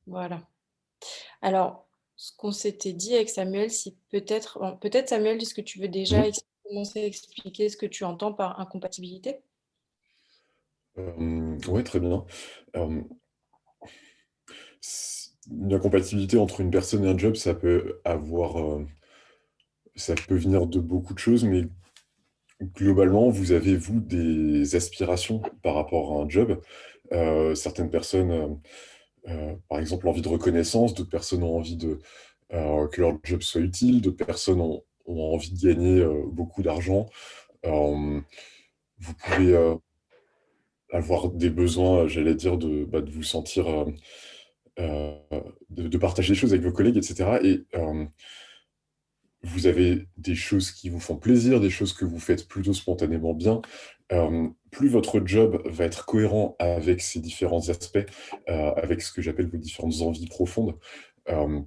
Voilà. Alors, ce qu'on s'était dit avec Samuel, si peut-être Samuel, est-ce que tu veux déjà Mmh. commencer à expliquer ce que tu entends par incompatibilité? Ouais, très bien. Hem, une incompatibilité entre une personne et un job, ça peut venir de beaucoup de choses, mais globalement, vous avez, vous, des aspirations par rapport à un job. Certaines personnes, par exemple, envie de reconnaissance, d'autres personnes ont envie que leur job soit utile, d'autres personnes ont envie de gagner, beaucoup d'argent. Hem, vous pouvez, avoir des besoins, j'allais dire de vous sentir, heu, de partager des choses avec vos collègues et cetera et vous avez des choses qui vous font plaisir, des choses que vous faites plutôt spontanément bien. Plus votre job va être cohérent avec ces différents aspects, avec ce que j'appelle vos différentes envies profondes,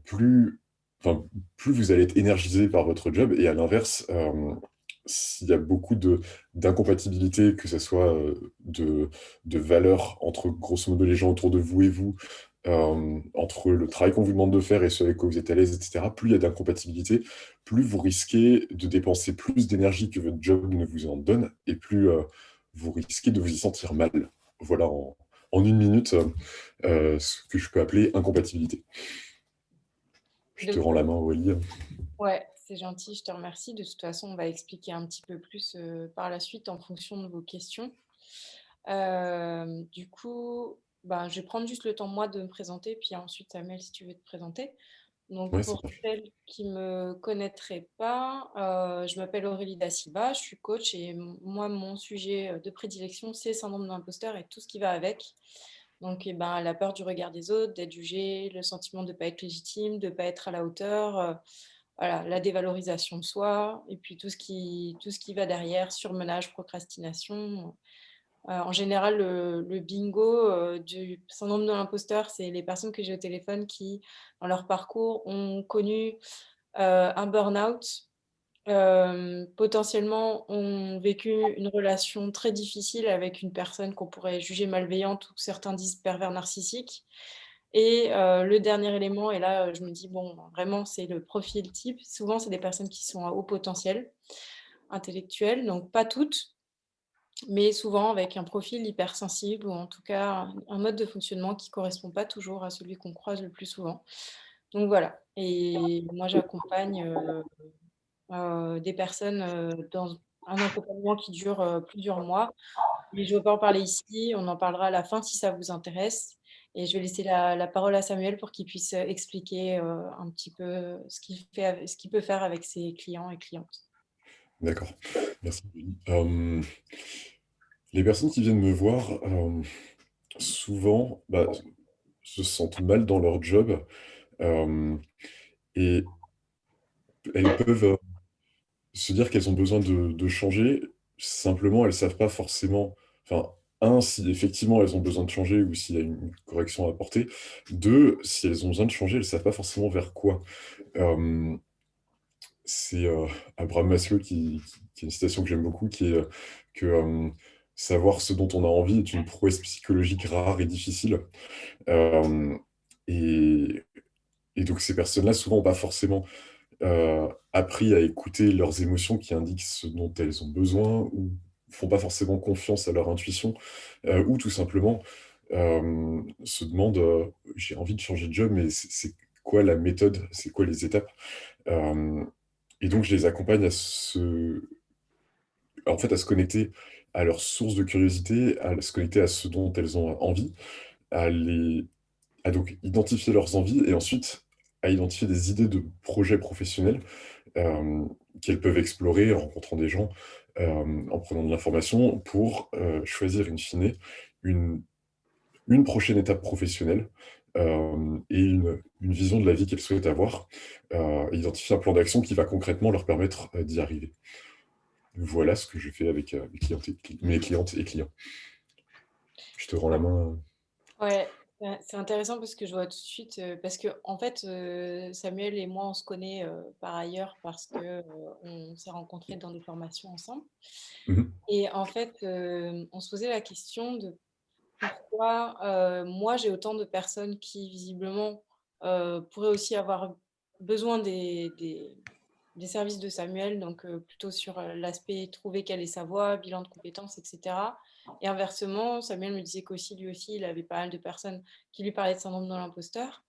plus enfin, plus vous allez être énergisé par votre job et à l'inverse, s'il y a beaucoup d'incompatibilité, que ça soit, de valeurs entre grosso modo les gens autour de vous et vous, entre le travail qu'on vous demande de faire et ce avec quoi vous êtes à l'aise et cetera, plus il y a d'incompatibilité, plus vous risquez de dépenser plus d'énergie que votre job ne vous en donne et plus, vous risquez de vous y sentir mal. Voilà en 1 minute, ce que je peux appeler incompatibilité. Je te De rends la main, Aurélie. Ouais, c'est gentil, je te remercie. De toute façon, on va expliquer un petit peu plus, par la suite en fonction de vos questions. Du coup, ben, je vais prendre juste le temps, moi, de me présenter, puis ensuite, Samuel, si tu veux te présenter. Donc Ouais, ça pour marche. celles qui ne me connaîtraient pas, je m'appelle Aurélie Da Silva, je suis coach et moi, mon sujet, de prédilection, c'est le syndrome de l'imposteur et tout ce qui va avec. Donc et ben, la peur du regard des autres, d'être jugé, le sentiment de ne pas être légitime, de ne pas être à la hauteur, voilà, la dévalorisation de soi et puis tout ce qui va derrière, surmenage, procrastination. En général, le bingo, du syndrome de l'imposteur, c'est les personnes que j'ai au téléphone qui, dans leur parcours, ont connu, un burn-out, potentiellement ont vécu une relation très difficile avec une personne qu'on pourrait juger malveillante ou que certains disent pervers narcissique et le dernier élément et là, je me dis: «Bon, vraiment, c'est le profil type». Souvent, c'est des personnes qui sont à haut potentiel intellectuel, donc pas toutes, mais souvent avec un profil hypersensible ou en tout cas un mode de fonctionnement qui correspond pas toujours à celui qu'on croise le plus souvent. Donc voilà et moi j'accompagne, des personnes, dans un accompagnement qui dure, plusieurs mois. Mais je ne veux pas en parler ici, on en parlera à la fin si ça vous intéresse et je vais laisser la parole à Samuel pour qu'il puisse, expliquer, un petit peu ce qu'il peut faire avec ses clients et clientes. D'accord. Merci, Aurélie. Les personnes qui viennent me voir, souvent, se sentent mal dans leur job, hem et elles peuvent, se dire qu'elles ont besoin de changer. Simplement, elles savent pas forcément enfin, si effectivement elles ont besoin de changer ou s'il y a une correction à apporter. 2, si elles ont besoin de changer, elles savent pas forcément vers quoi. Hem, c'est, Abraham Maslow qui a une citation que j'aime beaucoup qui est, que, «Savoir ce dont on a envie est une prouesse psychologique rare et difficile». Hem et et donc ces personnes-là, souvent, ont pas forcément appris à écouter leurs émotions qui indiquent ce dont elles ont besoin ou font pas forcément confiance à leur intuition, ou tout simplement, se demandent, «J'ai envie de changer de job, mais c'est quoi la méthode? C'est quoi les étapes?» hem et donc je les accompagne à se connecter à leur source de curiosité, à se connecter à ce dont elles ont envie, à les à donc identifier leurs envies et ensuite à identifier des idées de projets professionnels hem, qu'elles peuvent explorer en rencontrant des gens, en prenant de l'information pour, choisir in fine une une prochaine étape professionnelle, et une vision de la vie qu'elles souhaitent avoir, et identifier un plan d'action qui va concrètement leur permettre, d'y arriver. Voilà ce que je fais avec, mes clientes et clients. Je te rends la main. Ouais, c'est intéressant parce que je vois tout de suite, parce qu'en fait, Samuel et moi, on se connaît, par ailleurs parce que, on s'est rencontrés dans des formations ensemble Mmh mh. et en fait, on se posait la question pourquoi, moi, j'ai autant de personnes qui visiblement, pourraient aussi avoir besoin des services de Samuel, donc plutôt sur, l'aspect trouver quelle est sa voie, bilan de compétences et cetera. Et inversement, Samuel me disait qu'aussi, lui aussi, il avait pas mal de personnes qui lui parlaient de syndrome de l'imposteur.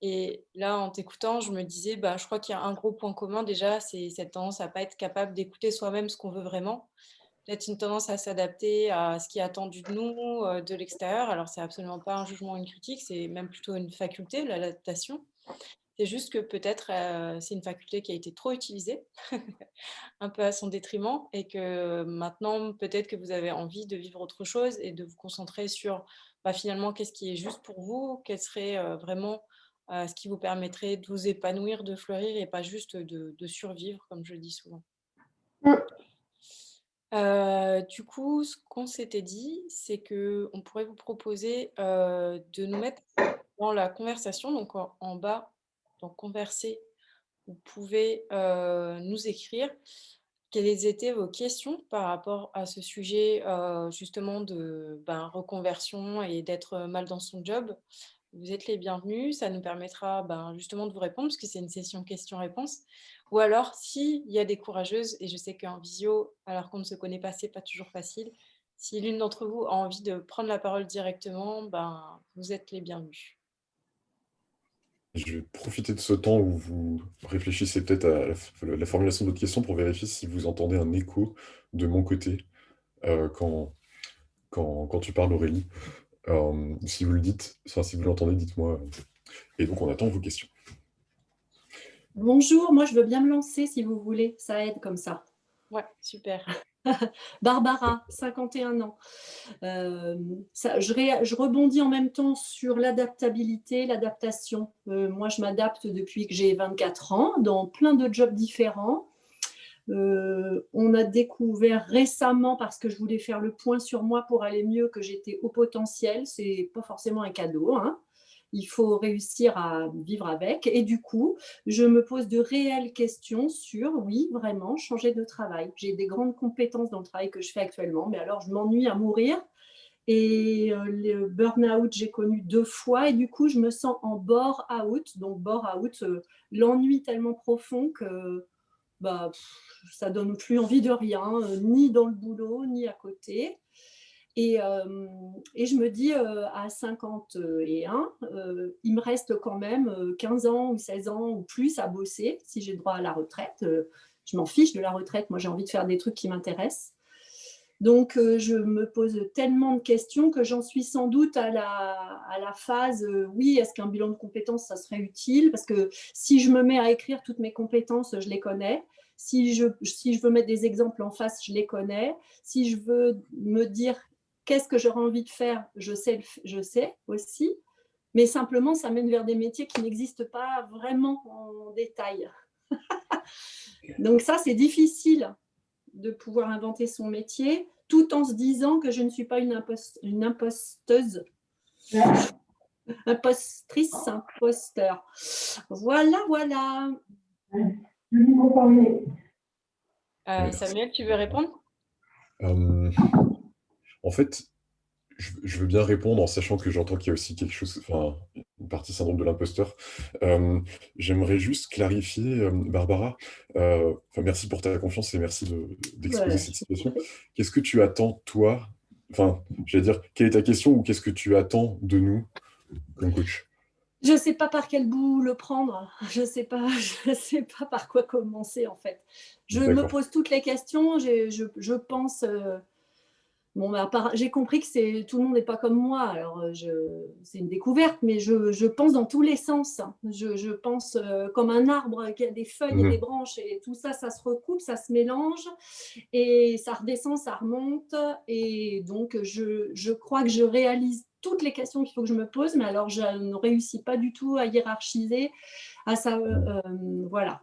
Et là, en t'écoutant, je me disais: «Bah, je crois qu'il y a un gros point commun déjà, c'est cette tendance à pas être capable d'écouter soi-même ce qu'on veut vraiment». Peut-être une tendance à s'adapter à ce qui est attendu de nous, de l'extérieur. Alors c'est absolument pas un jugement ou une critique, c'est même plutôt une faculté, l'adaptation. C'est juste que peut-être, c'est une faculté qui a été trop utilisée, un peu à son détriment et que maintenant, peut-être que vous avez envie de vivre autre chose et de vous concentrer sur, bah, finalement, qu'est-ce qui est juste pour vous? Quel serait, vraiment, ce qui vous permettrait de vous épanouir, de fleurir et pas juste de survivre, comme je le dis souvent. Mmh. Du coup, ce qu'on s'était dit, c'est qu'on pourrait vous proposer, de nous mettre dans la conversation, donc en bas, dans «Converser», vous pouvez, nous écrire quelles étaient vos questions par rapport à ce sujet, justement de, ben, reconversion et d'être mal dans son job. Vous êtes les bienvenus, ça nous permettra, ben, justement de vous répondre parce que c'est une session questions-réponses. Ou alors s'il y a des courageuses et je sais qu'en visio, alors qu'on ne se connaît pas, c'est pas toujours facile. Si l'une d'entre vous a envie de prendre la parole directement, ben, vous êtes les bienvenus. Je vais profiter de ce temps où vous réfléchissez peut-être à la formulation de votre question pour vérifier si vous entendez un écho de mon côté, quand quand tu parles, Aurélie. Si vous le dites, enfin, si vous l'entendez, dites-moi, et donc on attend vos questions. Bonjour, moi je veux bien me lancer si vous voulez, ça aide comme ça. Ouais, super. Barbara, 51 ans. Je rebondis en même temps sur l'adaptabilité, l'adaptation. Moi, je m'adapte depuis que j'ai 24 ans dans plein de jobs différents. On a découvert récemment, parce que je voulais faire le point sur moi pour aller mieux, que j'étais au potentiel. C'est pas forcément un cadeau, hein. Il faut réussir à vivre avec. Et du coup, je me pose de réelles questions sur, oui, vraiment, changer de travail. J'ai des grandes compétences dans le travail que je fais actuellement, mais alors je m'ennuie à mourir. Et le burn-out, j'ai connu 2 fois. Et du coup, je me sens en bore-out. Donc, bore-out, l'ennui tellement profond que bah, ça donne plus envie de rien, ni dans le boulot, ni à côté. Et je me dis, à 51, il me reste quand même 15 ans ou 16 ans ou plus à bosser si j'ai droit à la retraite. Je m'en fiche de la retraite, moi j'ai envie de faire des trucs qui m'intéressent. Donc, je me pose tellement de questions que j'en suis sans doute à la phase, oui, est-ce qu'un bilan de compétences, ça serait utile? Parce que si je me mets à écrire toutes mes compétences, je les connais. Si je veux mettre des exemples en face, je les connais. Si je veux me dire qu'est-ce que j'aurais envie de faire, je sais aussi. Mais simplement, ça mène vers des métiers qui n'existent pas vraiment en détail. Donc ça, c'est difficile de pouvoir inventer son métier tout en se disant que je ne suis pas une imposteuse, impostrice, imposteur. Voilà, voilà. Merci. Samuel, tu veux répondre? Euh, En fait, je veux bien répondre en sachant que j'entends qu'il y a aussi quelque chose, enfin, une partie syndrome de l'imposteur. J'aimerais juste clarifier, Barbara, enfin, merci pour ta confiance et merci d'exposer Voilà, cette je vous en situation. prie. Qu'est-ce que tu attends, toi, enfin, j'allais dire, quelle est ta question ou qu'est-ce que tu attends de nous comme coach? Je ne sais pas par quel bout le prendre. Je sais pas par quoi commencer en fait. Je me D'accord. pose toutes les questions. Je pense bon, bah, j'ai compris que tout le monde n'est pas comme moi. Alors, c'est une découverte, mais je pense dans tous les sens. Je pense comme un arbre qui a des feuilles et des Mhm. branches, et tout ça, ça se recoupe, ça se mélange, et ça redescend, ça remonte. Et donc, je crois que je réalise toutes les questions qu'il faut que je me pose, mais alors je ne réussis pas du tout à hiérarchiser, à ça, voilà.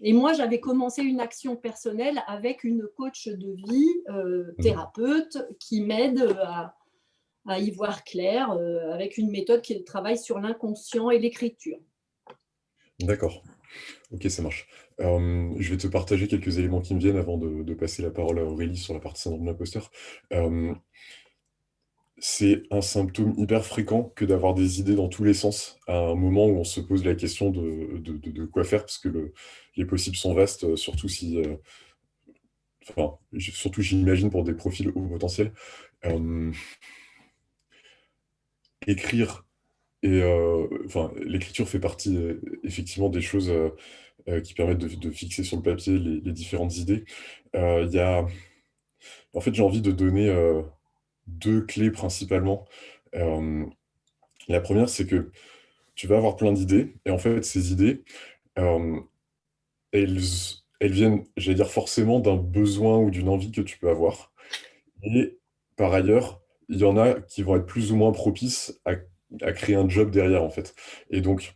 Et moi, j'avais commencé une action personnelle avec une coach de vie, Mhm. thérapeute, qui m'aide à y voir clair, avec une méthode qui travaille sur l'inconscient et l'écriture. D'accord. Ok, ça marche. Je vais te partager quelques éléments qui me viennent avant de passer la parole à Aurélie sur la partie syndrome de l'imposteur. Euh, c'est un symptôme hyper fréquent que d'avoir des idées dans tous les sens à un moment où on se pose la question de quoi faire, parce que les possibles sont vastes, surtout si, enfin, surtout j'imagine pour des profils haut potentiel. Euh, écrire enfin, l'écriture fait partie effectivement des choses qui permettent de fixer sur le papier les différentes idées. Il y a, en fait, j'ai envie de donner deux clés principalement. Euh, la première, c'est que tu vas avoir plein d'idées, et en fait, ces idées, euh, elles, elles viennent, j'allais dire, forcément d'un besoin ou d'une envie que tu peux avoir. Et par ailleurs, il y en a qui vont être plus ou moins propices à créer un job derrière, en fait. Et donc,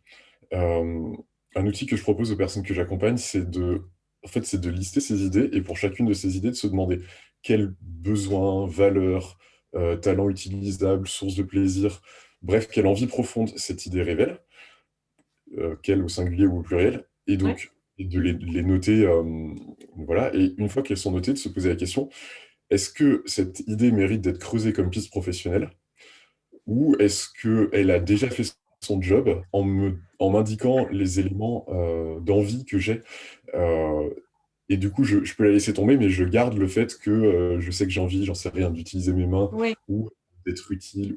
euh, un outil que je propose aux personnes que j'accompagne, en fait, c'est de lister ces idées, et pour chacune de ces idées, de se demander quels besoins, valeurs, talents utilisables, sources de plaisir, bref, quelle envie profonde cette idée révèle, quelle au singulier ou au pluriel, et Ouais. donc et de les noter, voilà, et une fois qu'elles sont notées, de se poser la question, est-ce que cette idée mérite d'être creusée comme piste professionnelle, ou est-ce qu'elle a déjà fait son job en m'indiquant les éléments d'envie que j'ai, euh, et du coup, je peux la laisser tomber, mais je garde le fait que je sais que j'ai envie, j'en sais rien, d'utiliser mes mains Ouais. ou d'être utile.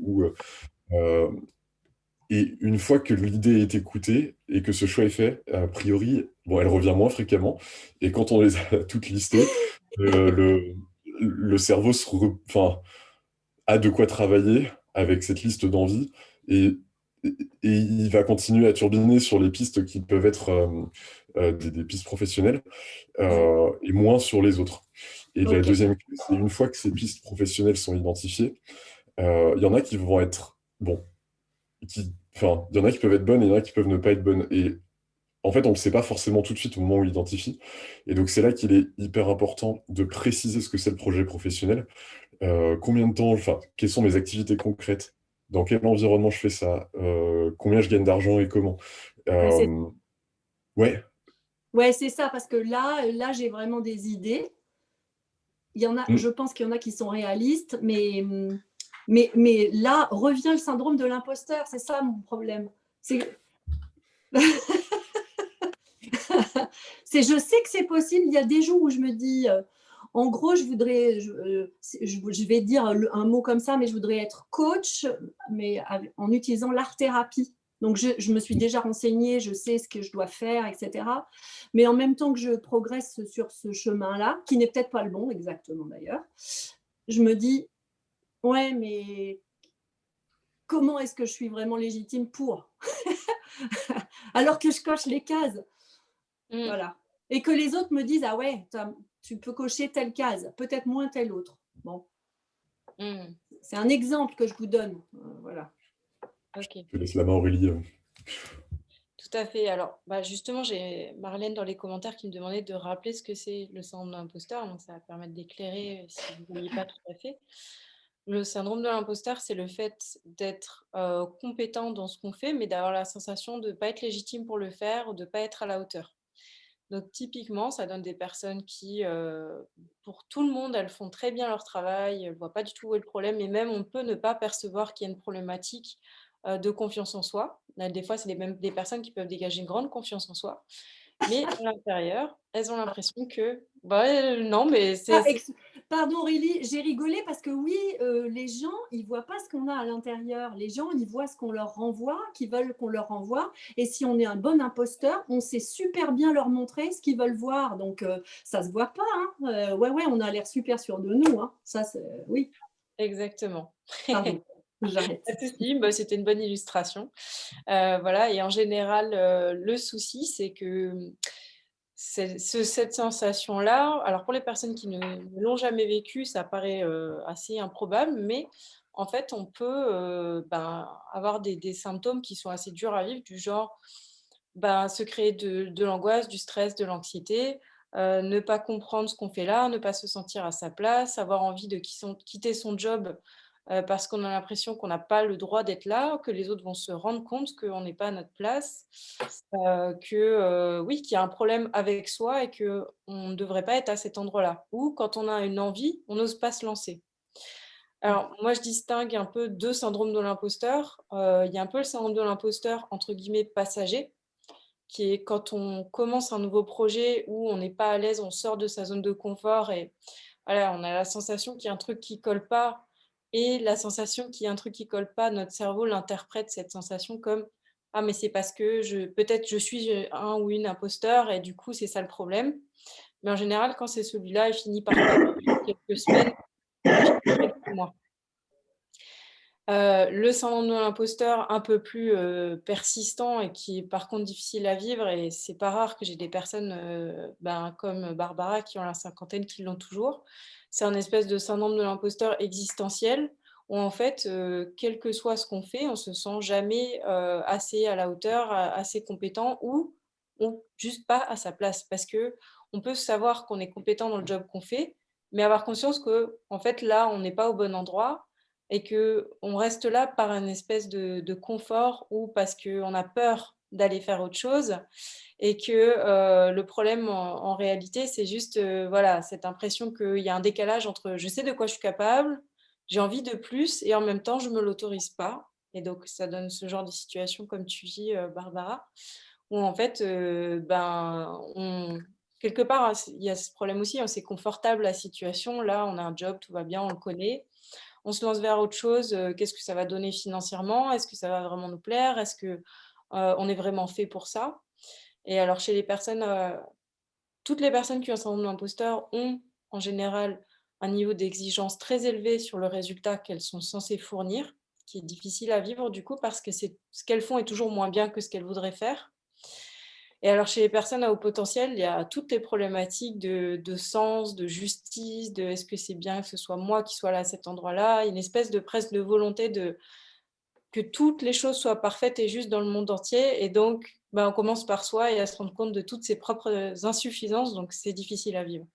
Euh, et une fois que l'idée est écoutée et que ce choix est fait, a priori, bon, elle revient moins fréquemment. Et quand on les a toutes listées, euh, le, le cerveau enfin, a de quoi travailler avec cette liste d'envies, et, et il va continuer à turbiner sur les pistes qui peuvent être des pistes professionnelles, Ouais. et moins sur les autres. Et la Ok. deuxième clé, c'est une fois que ces pistes professionnelles sont identifiées, il y en a qui vont être, bon, enfin, il y en a qui peuvent être bonnes et il y en a qui peuvent ne pas être bonnes. Et en fait, on ne le sait pas forcément tout de suite au moment où on l'identifie. Et donc, c'est là qu'il est hyper important de préciser ce que c'est le projet professionnel. Combien de temps, enfin, quelles sont mes activités concrètes? Dans quel environnement je fais ça? Combien je gagne d'argent et comment? Ouais, Euh, ouais. ouais, c'est ça, parce que là, j'ai vraiment des idées. Il y en a, Mm. je pense qu'il y en a qui sont réalistes, mais là revient le syndrome de l'imposteur. C'est ça mon problème. C'est, je sais que c'est possible. Il y a des jours où je me dis, en gros, je vais dire un mot comme ça, mais je voudrais être coach, mais en utilisant l'art-thérapie. Donc, je me suis déjà renseignée, je sais ce que je dois faire, etc. Mais en même temps que je progresse sur ce chemin-là, qui n'est peut-être pas le bon exactement d'ailleurs, je me dis, ouais, mais comment est-ce que je suis vraiment légitime pour? Alors que je coche les cases. Mmh. Voilà. Et que les autres me disent, ah ouais, tu peux cocher telle case, peut-être moins telle autre. Bon, Mmh. c'est un exemple que je vous donne. Voilà. OK. Je te laisse la main, Aurélie. Tout à fait. Alors, bah, justement, j'ai Marlène dans les commentaires qui me demandait de rappeler ce que c'est le syndrome de l'imposteur, donc ça va permettre d'éclairer si vous ne voyez pas tout à fait. Le syndrome de l'imposteur, c'est le fait d'être compétent dans ce qu'on fait, mais d'avoir la sensation de ne pas être légitime pour le faire ou de ne pas être à la hauteur. Donc, typiquement, ça donne des personnes qui, pour tout le monde, elles font très bien leur travail, elles ne voient pas du tout où est le problème, et même on peut ne pas percevoir qu'il y a une problématique de confiance en soi. Là, des fois, c'est même des personnes qui peuvent dégager une grande confiance en soi, mais à l'intérieur, elles ont l'impression que, bah, non, mais Ah, pardon Aurélie, j'ai rigolé parce que oui, les gens, ils voient pas ce qu'on a à l'intérieur. Les gens, ils voient ce qu'on leur renvoie, qu'ils veulent qu'on leur renvoie. Et si on est un bon imposteur, on sait super bien leur montrer ce qu'ils veulent voir. Donc, ça se voit pas. Hein. Ouais, ouais, on a l'air super sûr de nous. Hein. Ça, oui, exactement. pardon, Pas j'arrête. de souci, bah, c'était une bonne illustration. Voilà, et en général, le souci, c'est que cette sensation-là, alors pour les personnes qui ne l'ont jamais vécu, ça paraît assez improbable, mais en fait, on peut avoir des symptômes qui sont assez durs à vivre, du genre se créer de l'angoisse, du stress, de l'anxiété, ne pas comprendre ce qu'on fait là, ne pas se sentir à sa place, avoir envie de quitter son job parce qu'on a l'impression qu'on n'a pas le droit d'être là, que les autres vont se rendre compte qu'on n'est pas à notre place, oui, qu'il y a un problème avec soi et qu'on ne devrait pas être à cet endroit-là. Ou quand on a une envie, on n'ose pas se lancer. Alors, moi, je distingue un peu 2 syndromes de l'imposteur. Il y a un peu le syndrome de l'imposteur, entre guillemets, «passager», qui est quand on commence un nouveau projet où on n'est pas à l'aise, on sort de sa zone de confort et voilà, on a la sensation qu'il y a un truc qui colle pas et la sensation qu'il y a un truc qui colle pas, notre cerveau l'interprète cette sensation comme: «Ah mais c'est parce que peut-être je suis, un ou une imposteur et du coup c'est ça le problème». Mais en général, quand c'est celui-là, il finit par pas durer quelques semaines, il finit quelques mois. Le syndrome de l'imposteur un peu plus, persistant et qui est par contre difficile à vivre et c'est pas rare que j'ai des personnes, ben, comme Barbara qui ont la cinquantaine, qui l'ont toujours. C'est un espèce de syndrome de l'imposteur existentiel où en fait, quel que soit ce qu'on fait, on se sent jamais, assez à la hauteur, assez compétent ou juste pas à sa place. Parce qu'on peut savoir qu'on est compétent dans le job qu'on fait, mais avoir conscience que en fait là, on n'est pas au bon endroit et qu'on reste là par un espèce de confort ou parce qu'on a peur d'aller faire autre chose et que, le problème en réalité, c'est juste, voilà, cette impression qu'il y a un décalage entre je sais de quoi je suis capable, j'ai envie de plus et en même temps je me l'autorise pas et donc ça donne ce genre de situation comme tu dis, Barbara, où en fait, ben, on quelque part, hein, il y a ce problème aussi, hein, c'est confortable la situation. Là, on a un job, tout va bien, on le connaît. On se lance vers autre chose, qu'est-ce que ça va donner financièrement? Est-ce que ça va vraiment nous plaire? Est-ce que, on est vraiment fait pour ça? Et alors chez les personnes, toutes les personnes qui ont un syndrome de l'imposteur ont en général un niveau d'exigence très élevé sur le résultat qu'elles sont censées fournir, qui est difficile à vivre du coup parce que c'est ce qu'elles font est toujours moins bien que ce qu'elles voudraient faire. Et alors chez les personnes à haut potentiel, il y a toutes les problématiques de sens, de justice, de est-ce que c'est bien que ce soit moi qui sois là à cet endroit-là? Une espèce de presque de volonté de que toutes les choses soient parfaites et justes dans le monde entier et donc, bah, on commence par soi et à se rendre compte de toutes ses propres insuffisances, donc c'est difficile à vivre.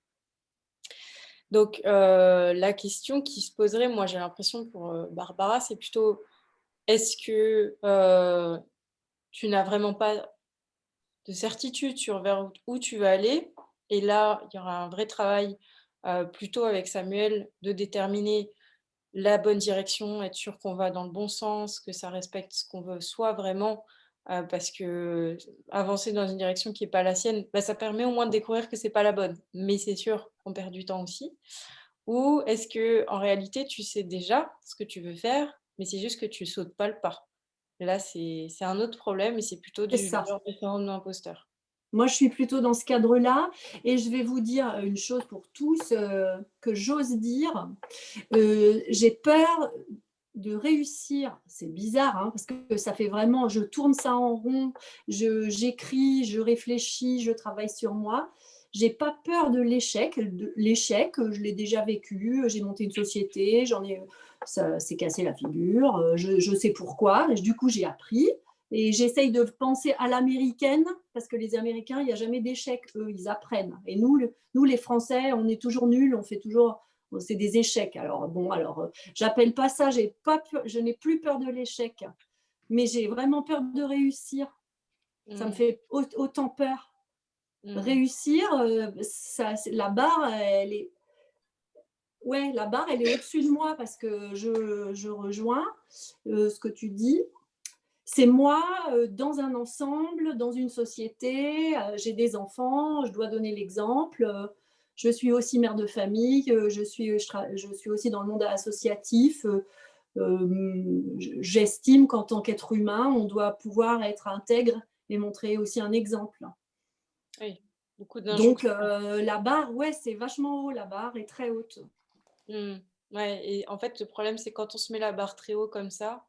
Donc la question qui se poserait, moi j'ai l'impression pour, Barbara, c'est plutôt est-ce que, tu n'as vraiment pas de certitude sur vers où tu vas aller. Et là, il y aura un vrai travail, plutôt avec Samuel de déterminer la bonne direction, être sûr qu'on va dans le bon sens, que ça respecte ce qu'on veut soi vraiment, parce que avancer dans une direction qui est pas la sienne, bah, ça permet au moins de découvrir que c'est pas la bonne. Mais c'est sûr qu'on perd du temps aussi. Ou est-ce que en réalité, tu sais déjà ce que tu veux faire, mais c'est juste que tu sautes pas le pas? Et là, c'est un autre problème et c'est plutôt C'est du ça. genre de syndrome de l'imposteur. Moi, je suis plutôt dans ce cadre-là et je vais vous dire une chose pour tous, que j'ose dire. J'ai peur de réussir. C'est bizarre, hein, parce que ça fait vraiment je tourne ça en rond, j'écris, je réfléchis, je travaille sur moi. J'ai pas peur de l'échec, je l'ai déjà vécu, j'ai monté une société, ça s'est cassé la figure, je sais pourquoi, et du coup, j'ai appris et j'essaye de penser à l'américaine parce que les Américains, il y a jamais d'échec, eux, ils apprennent et nous les Français, on est toujours nuls, on fait toujours c'est des échecs. Alors bon, j'appelle pas ça, je n'ai plus peur de l'échec, mais j'ai vraiment peur de réussir. Ça me Mmh. fait autant peur. Mmh. Réussir, la barre, ouais, la barre, elle est au-dessus de moi parce que je rejoins ce que tu dis. C'est moi dans un ensemble, dans une société, j'ai des enfants, je dois donner l'exemple. Je suis aussi mère de famille, je suis aussi dans le monde associatif. J'estime qu'en tant qu'être humain, on doit pouvoir être intègre et montrer aussi un exemple. Oui, beaucoup Donc d'injonctions. la barre, ouais, c'est vachement haut, la barre est très haute. Mmh. Ouais et en fait, le problème, c'est quand on se met la barre très haut comme ça,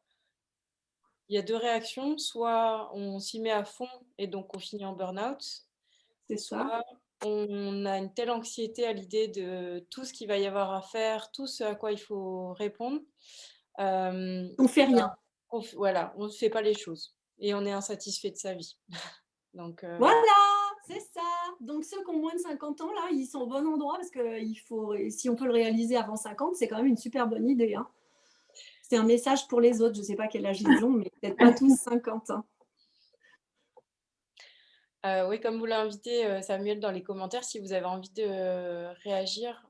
il y a 2 réactions. Soit on s'y met à fond et donc on finit en burn-out, C'est ça. soit on a une telle anxiété à l'idée de tout ce qu'il va y avoir à faire, tout ce à quoi il faut répondre, On fait et ben, rien. voilà, on ne fait pas les choses et on est insatisfait de sa vie. Donc Voilà, c'est ça. Donc ceux qui ont moins de 50 ans, là, ils sont au bon endroit parce que si on peut le réaliser avant 50, c'est quand même une super bonne idée, hein. C'est un message pour les autres. Je ne sais pas quel âge ils ont, mais peut-être pas tous 50 ans. Oui, comme vous l'avez invité, Samuel, dans les commentaires, si vous avez envie de réagir,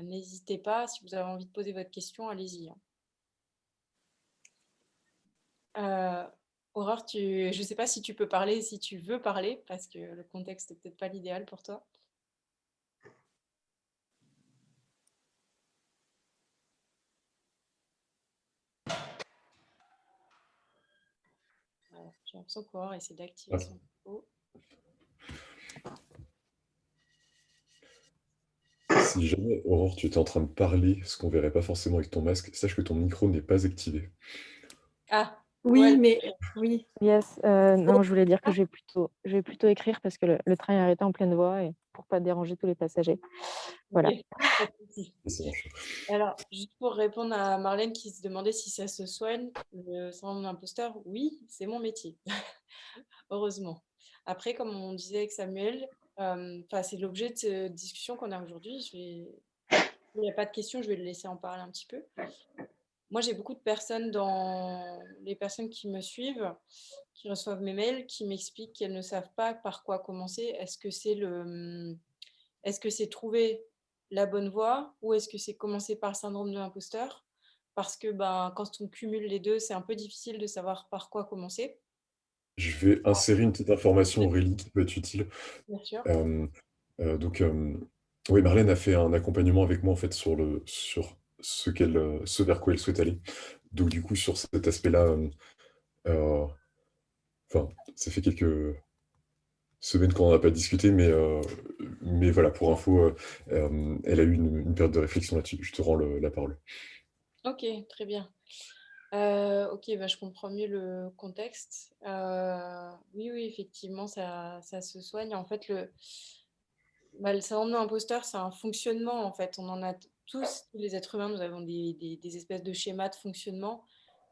n'hésitez pas. Si vous avez envie de poser votre question, allez-y, hein. Aurore, je ne sais pas si tu peux parler, si tu veux parler, parce que le contexte n'est peut-être pas l'idéal pour toi. Voilà, j'ai l'impression qu'Aurore essaie d'activer Ah, son micro. si jamais, Aurore, tu étais en train de parler, ce qu'on verrait pas forcément avec ton masque, sache que ton micro n'est pas activé. Ah, Oui, ouais, mais oui. Yes, non, je voulais dire que je vais plutôt écrire parce que le train est arrêté en pleine voie et pour pas déranger tous les passagers. Voilà. ok, pas de souci. Et ça marche. Alors, juste pour répondre à Marlène qui se demandait si ça se soigne, le syndrome d'imposteur, oui, c'est mon métier, heureusement. Après, comme on disait avec Samuel, c'est l'objet de cette discussion qu'on a aujourd'hui. Il n'y a pas de questions, je vais le laisser en parler un petit peu. Moi, j'ai beaucoup de personnes dans les personnes qui me suivent, qui reçoivent mes mails, qui m'expliquent qu'elles ne savent pas par quoi commencer. Est-ce que c'est trouver la bonne voie ou est-ce que c'est commencer par le syndrome de l'imposteur? Parce que quand on cumule les deux, c'est un peu difficile de savoir par quoi commencer. Je vais insérer une petite information, Aurélie, qui peut être utile. Bien sûr. Euh, donc, oui, Marlène a fait un accompagnement avec moi en fait sur ce vers quoi elle souhaite aller. Donc, du coup, sur cet aspect-là, euh, enfin, ça fait quelques semaines qu'on n'en a pas discuté, mais voilà, pour info, elle a eu une période de réflexion là-dessus. Je te rends la parole. Ok, très bien. Ok, je comprends mieux le contexte. Oui, oui, effectivement, ça se soigne. En fait, le syndrome de l'imposteur, c'est un fonctionnement, en fait. On en a tous les êtres humains, nous avons des espèces de schémas de fonctionnement.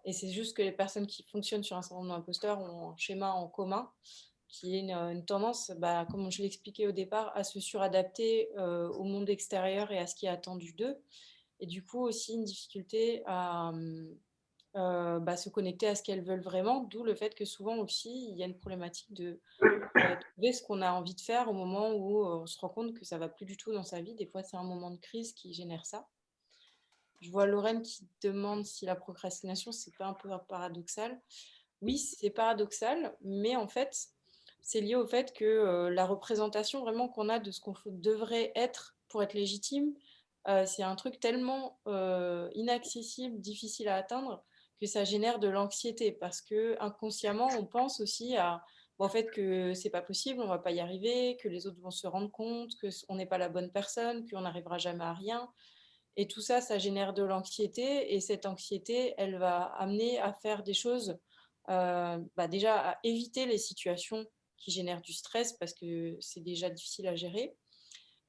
Et c'est juste que les personnes qui fonctionnent sur un syndrome de l'imposteur ont un schéma en commun, qui est une tendance, comme je l'expliquais au départ, à se suradapter au monde extérieur et à ce qui est attendu d'eux. Et du coup, aussi une difficulté à se connecter à ce qu'elles veulent vraiment, d'où le fait que souvent aussi, il y a une problématique de trouver ce qu'on a envie de faire au moment où on se rend compte que ça va plus du tout dans sa vie. Des fois, c'est un moment de crise qui génère ça. Je vois Lorraine qui demande si la procrastination, c'est pas un peu paradoxal. Oui, c'est paradoxal, mais en fait, c'est lié au fait que la représentation vraiment qu'on a de ce qu'on devrait être pour être légitime, c'est un truc tellement inaccessible, difficile à atteindre, que ça génère de l'anxiété parce que inconsciemment, on pense aussi au fait que c'est pas possible, on va pas y arriver, que les autres vont se rendre compte, qu'on n'est pas la bonne personne, qu'on n'arrivera jamais à rien. Et tout ça, ça génère de l'anxiété. Et cette anxiété, elle va amener à faire des choses, déjà à éviter les situations qui génèrent du stress parce que c'est déjà difficile à gérer.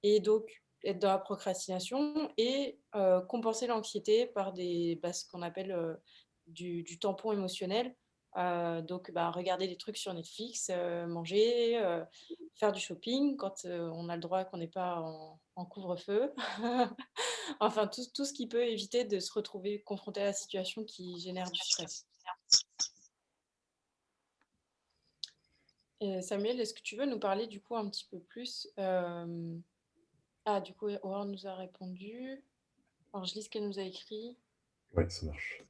Et donc, être dans la procrastination et compenser l'anxiété par ce qu'on appelle du tampon émotionnel. Regarder des trucs sur Netflix, manger, faire du shopping quand on a le droit qu'on n'est pas en couvre-feu. Enfin, tout ce qui peut éviter de se retrouver confronté à la situation qui génère du stress. Et Samuel, est-ce que tu veux nous parler du coup un petit peu plus du coup, Aurore nous a répondu. Alors, je lis ce qu'elle nous a écrit. Ouais, ça marche.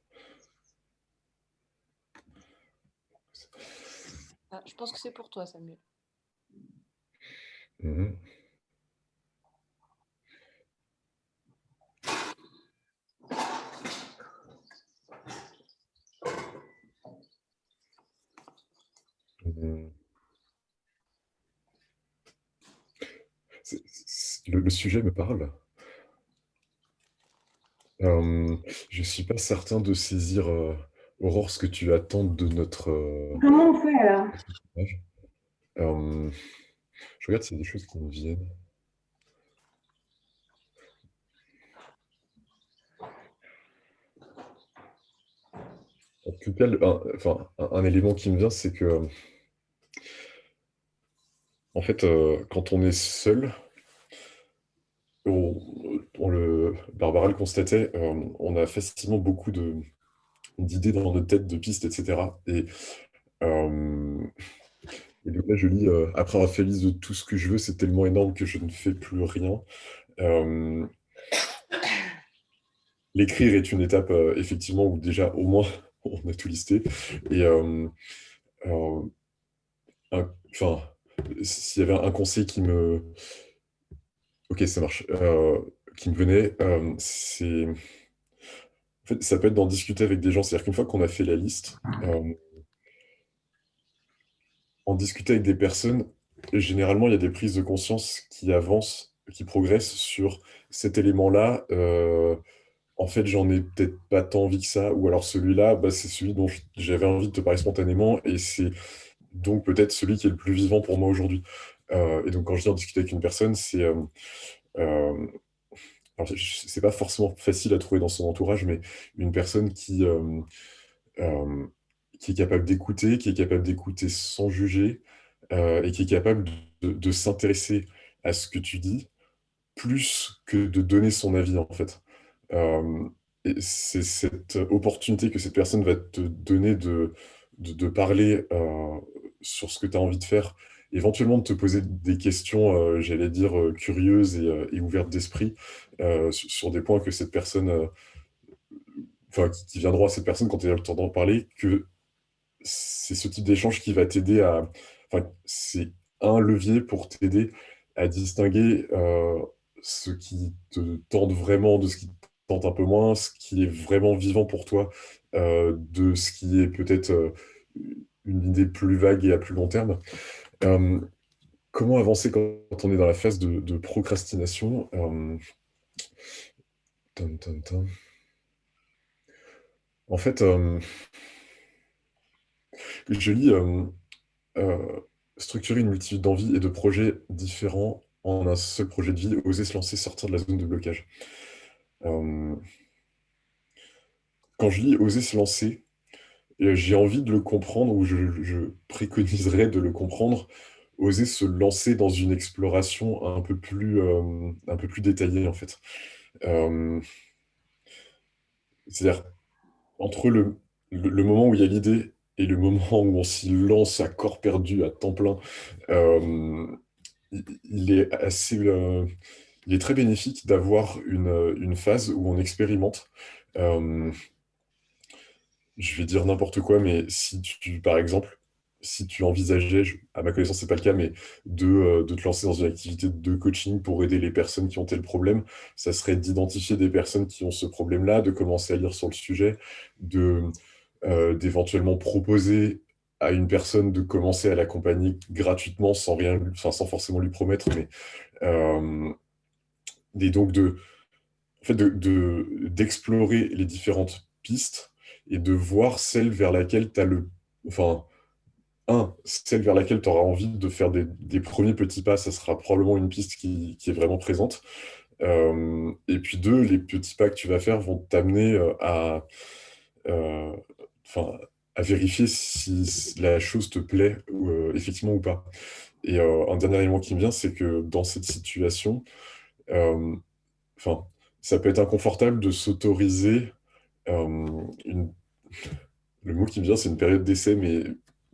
Je pense que c'est pour toi, Samuel. Mhm. Mhm. Le sujet me parle. Je ne suis pas certain de saisir, Aurore, ce que tu attends de notre Comment on fait alors? page. Euh, je regarde s'il y a des choses qui me viennent. En tout cas, un élément qui me vient, c'est que, en fait, quand on est seul, Barbara le constatait, on a facilement beaucoup d'idées dans notre tête, de pistes, etc. Et Et donc là, je lis, après avoir fait la liste de tout ce que je veux, c'est tellement énorme que je ne fais plus rien. Euh, L'écrire est une étape, effectivement, où déjà, au moins, on a tout listé. Et euh, enfin, s'il y avait un conseil qui me... Ok, ça marche. Qui me venait, c'est... En fait, ça peut être d'en discuter avec des gens. C'est-à-dire qu'une fois qu'on a fait la liste, en discuter avec des personnes, généralement, il y a des prises de conscience qui avancent, qui progressent sur cet élément-là. En fait, j'en ai peut-être pas tant envie que ça. Ou alors celui-là, bah, c'est celui dont j'avais envie de te parler spontanément. Et c'est donc peut-être celui qui est le plus vivant pour moi aujourd'hui. Et donc, quand je dis en discuter avec une personne, c'est... euh, alors, c'est pas forcément facile à trouver dans son entourage, mais une personne euh, qui est capable d'écouter, qui est capable d'écouter sans juger, et qui est capable de s'intéresser à ce que tu dis, plus que de donner son avis, en fait. Euh, et c'est cette opportunité que cette personne va te donner de parler sur ce que tu as envie de faire, éventuellement de te poser des questions, j'allais dire, curieuses et ouvertes d'esprit, sur des points que cette personne, enfin, qui viendront à cette personne quand tu as le temps d'en parler, que c'est ce type d'échange qui va t'aider à... Enfin, c'est un levier pour t'aider à distinguer ce qui te tente vraiment de ce qui te tente un peu moins, ce qui est vraiment vivant pour toi, de ce qui est peut-être une idée plus vague et à plus long terme. Euh, Comment avancer quand on est dans la phase de procrastination? Tum, tum, tum. En fait, je lis euh, structurer une multitude d'envies et de projets différents en un seul projet de vie, oser se lancer, sortir de la zone de blocage. Euh, Quand je lis oser se lancer, j'ai envie de le comprendre, ou je préconiserais de le comprendre, oser se lancer dans une exploration un peu plus détaillée, en fait. Euh, C'est-à-dire, entre le moment où il y a l'idée et le moment où on s'y lance à corps perdu, à temps plein, euh, il est il est très bénéfique d'avoir une phase où on expérimente. Euh, je vais dire n'importe quoi, mais si tu, par exemple, si tu envisageais, à ma connaissance, c'est pas le cas, mais de te lancer dans une activité de coaching pour aider les personnes qui ont tel problème, ça serait d'identifier des personnes qui ont ce problème-là, de commencer à lire sur le sujet, d'éventuellement proposer à une personne de commencer à l'accompagner gratuitement sans rien, enfin, sans forcément lui promettre, mais euh, et donc en fait d'explorer les différentes pistes et de voir celle vers laquelle tu as enfin, celle vers laquelle tu auras envie de faire des premiers petits pas, ça sera probablement une piste qui est vraiment présente. Et puis deux, les petits pas que tu vas faire vont t'amener euh, enfin, à vérifier si la chose te plaît effectivement ou pas. Et un dernier élément qui me vient, c'est que dans cette situation, euh, enfin, ça peut être inconfortable de s'autoriser une... Le mot qui me vient, c'est une période d'essai, mais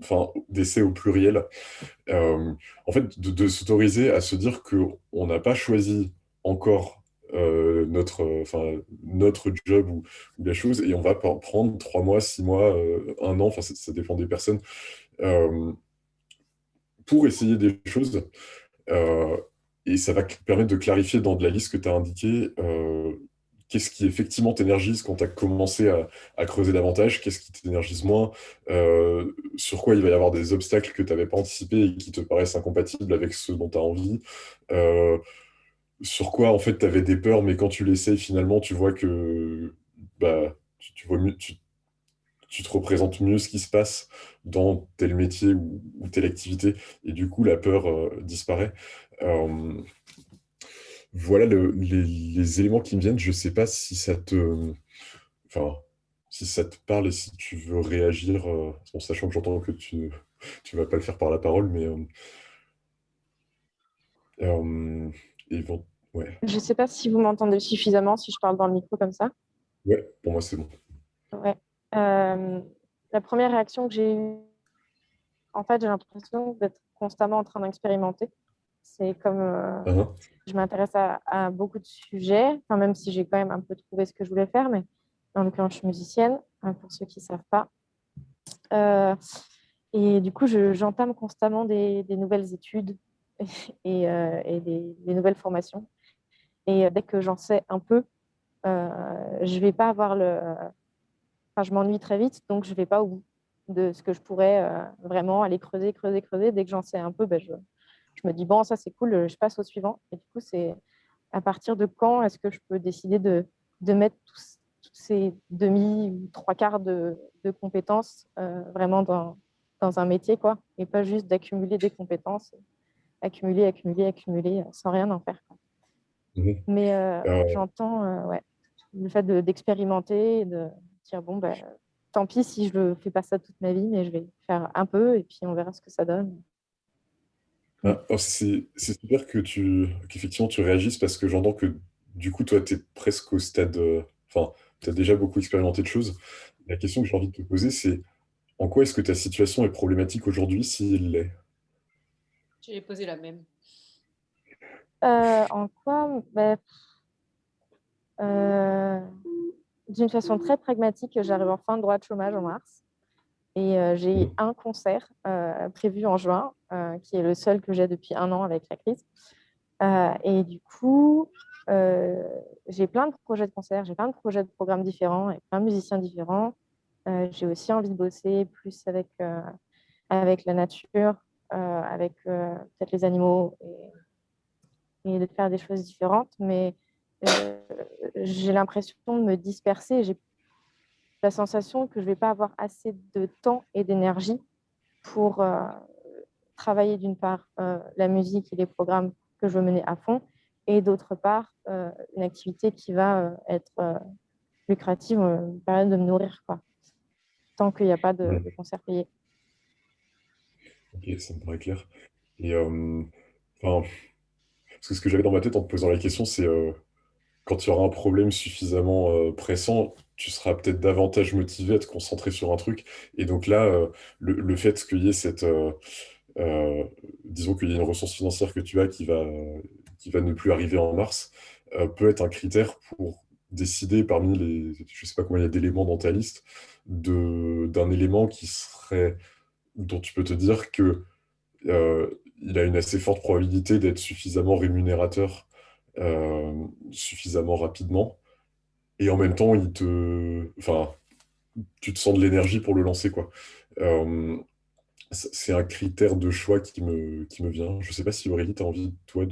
enfin, d'essai au pluriel. En fait, de s'autoriser à se dire qu'on n'a pas choisi encore notre job ou la chose, et on va prendre 3 mois, 6 mois, un an, enfin, ça dépend des personnes, euh, pour essayer des choses. Euh, et ça va permettre de clarifier dans de la liste que tu as indiquée qu'est-ce qui effectivement t'énergise quand tu as commencé à creuser davantage, qu'est-ce qui t'énergise moins, sur quoi il va y avoir des obstacles que tu n'avais pas anticipés et qui te paraissent incompatibles avec ce dont tu as envie, euh, sur quoi en fait tu avais des peurs, mais quand tu l'essayes finalement, tu vois que bah, tu vois mieux, tu te représentes mieux ce qui se passe dans tel métier ou telle activité, et du coup la peur disparaît. Euh, voilà les éléments qui me viennent. Je sais pas si ça enfin, si ça te parle et si tu veux réagir, en sachant que j'entends que tu vas pas le faire par la parole, mais euh, ouais, Je ne sais pas si vous m'entendez suffisamment, si je parle dans le micro comme ça. ouais, pour moi c'est bon. Ouais. La première réaction que j'ai eue En fait, j'ai l'impression d'être constamment en train d'expérimenter. C'est comme Hein, je m'intéresse à beaucoup de sujets, enfin, même si j'ai quand même un peu trouvé ce que je voulais faire, mais en l'occurrence, je suis musicienne, hein, pour ceux qui ne savent pas. Euh, et du coup, j'entame constamment des nouvelles études et des nouvelles formations. Et dès que j'en sais un peu, je vais pas avoir enfin, je m'ennuie très vite, donc je vais pas au bout de ce que je pourrais vraiment aller creuser, creuser, creuser. Dès que j'en sais un peu, ben, je me dis, bon, ça c'est cool, je passe au suivant. Et du coup, c'est à partir de quand est-ce que je peux décider de mettre tous ces demi ou trois quarts de compétences vraiment dans un métier, quoi, et pas juste d'accumuler des compétences, accumuler, accumuler, accumuler, sans rien en faire, quoi. mhm. Mais Euh, j'entends ouais, le fait d'expérimenter et de dire, bon, ben, tant pis si je ne fais pas ça toute ma vie, mais je vais faire un peu et puis on verra ce que ça donne. Mm. oh, c'est super qu'effectivement tu réagisses parce que j'entends que du coup, toi, tu es presque au stade. Enfin, tu as déjà beaucoup expérimenté de choses. La question que j'ai envie de te poser, c'est en quoi est-ce que ta situation est problématique aujourd'hui s'il l'est? J'ai posé la même. En quoi ben, euh, d'une façon très pragmatique, j'arrive en fin de droit de chômage en mars. Et j'ai Mhm. un concert prévu en juin, qui est le seul que j'ai depuis un an avec la crise. Et du coup, euh, j'ai plein de projets de concert, j'ai plein de projets de programmes différents et plein de musiciens différents. J'ai aussi envie de bosser plus avec la nature, avec peut-être les animaux et de faire des choses différentes. Mais euh, j'ai l'impression de me disperser. J'ai la sensation que je ne vais pas avoir assez de temps et d'énergie pour travailler d'une part la musique et les programmes que je veux mener à fond, et d'autre part une activité qui va être lucrative, me permettre de me nourrir, quoi, tant qu'il n'y a pas de Mhm. concert payé. Ok, ça me paraît clair. Et enfin, parce que ce que j'avais dans ma tête en te posant la question, c'est quand tu auras un problème suffisamment pressant, tu seras peut-être davantage motivé à te concentrer sur un truc. Et donc là, le fait qu'il y ait euh, disons qu'il y ait une ressource financière que tu as qui va ne plus arriver en mars, peut être un critère pour décider parmi je sais pas combien il y a d'éléments dans ta liste, d'un élément dont tu peux te dire que il a une assez forte probabilité d'être suffisamment rémunérateur suffisamment rapidement. Et en même temps, enfin, tu te sens de l'énergie pour le lancer, quoi. Euh, c'est un critère de choix qui me vient. Je sais pas si Aurélie, tu as envie, toi,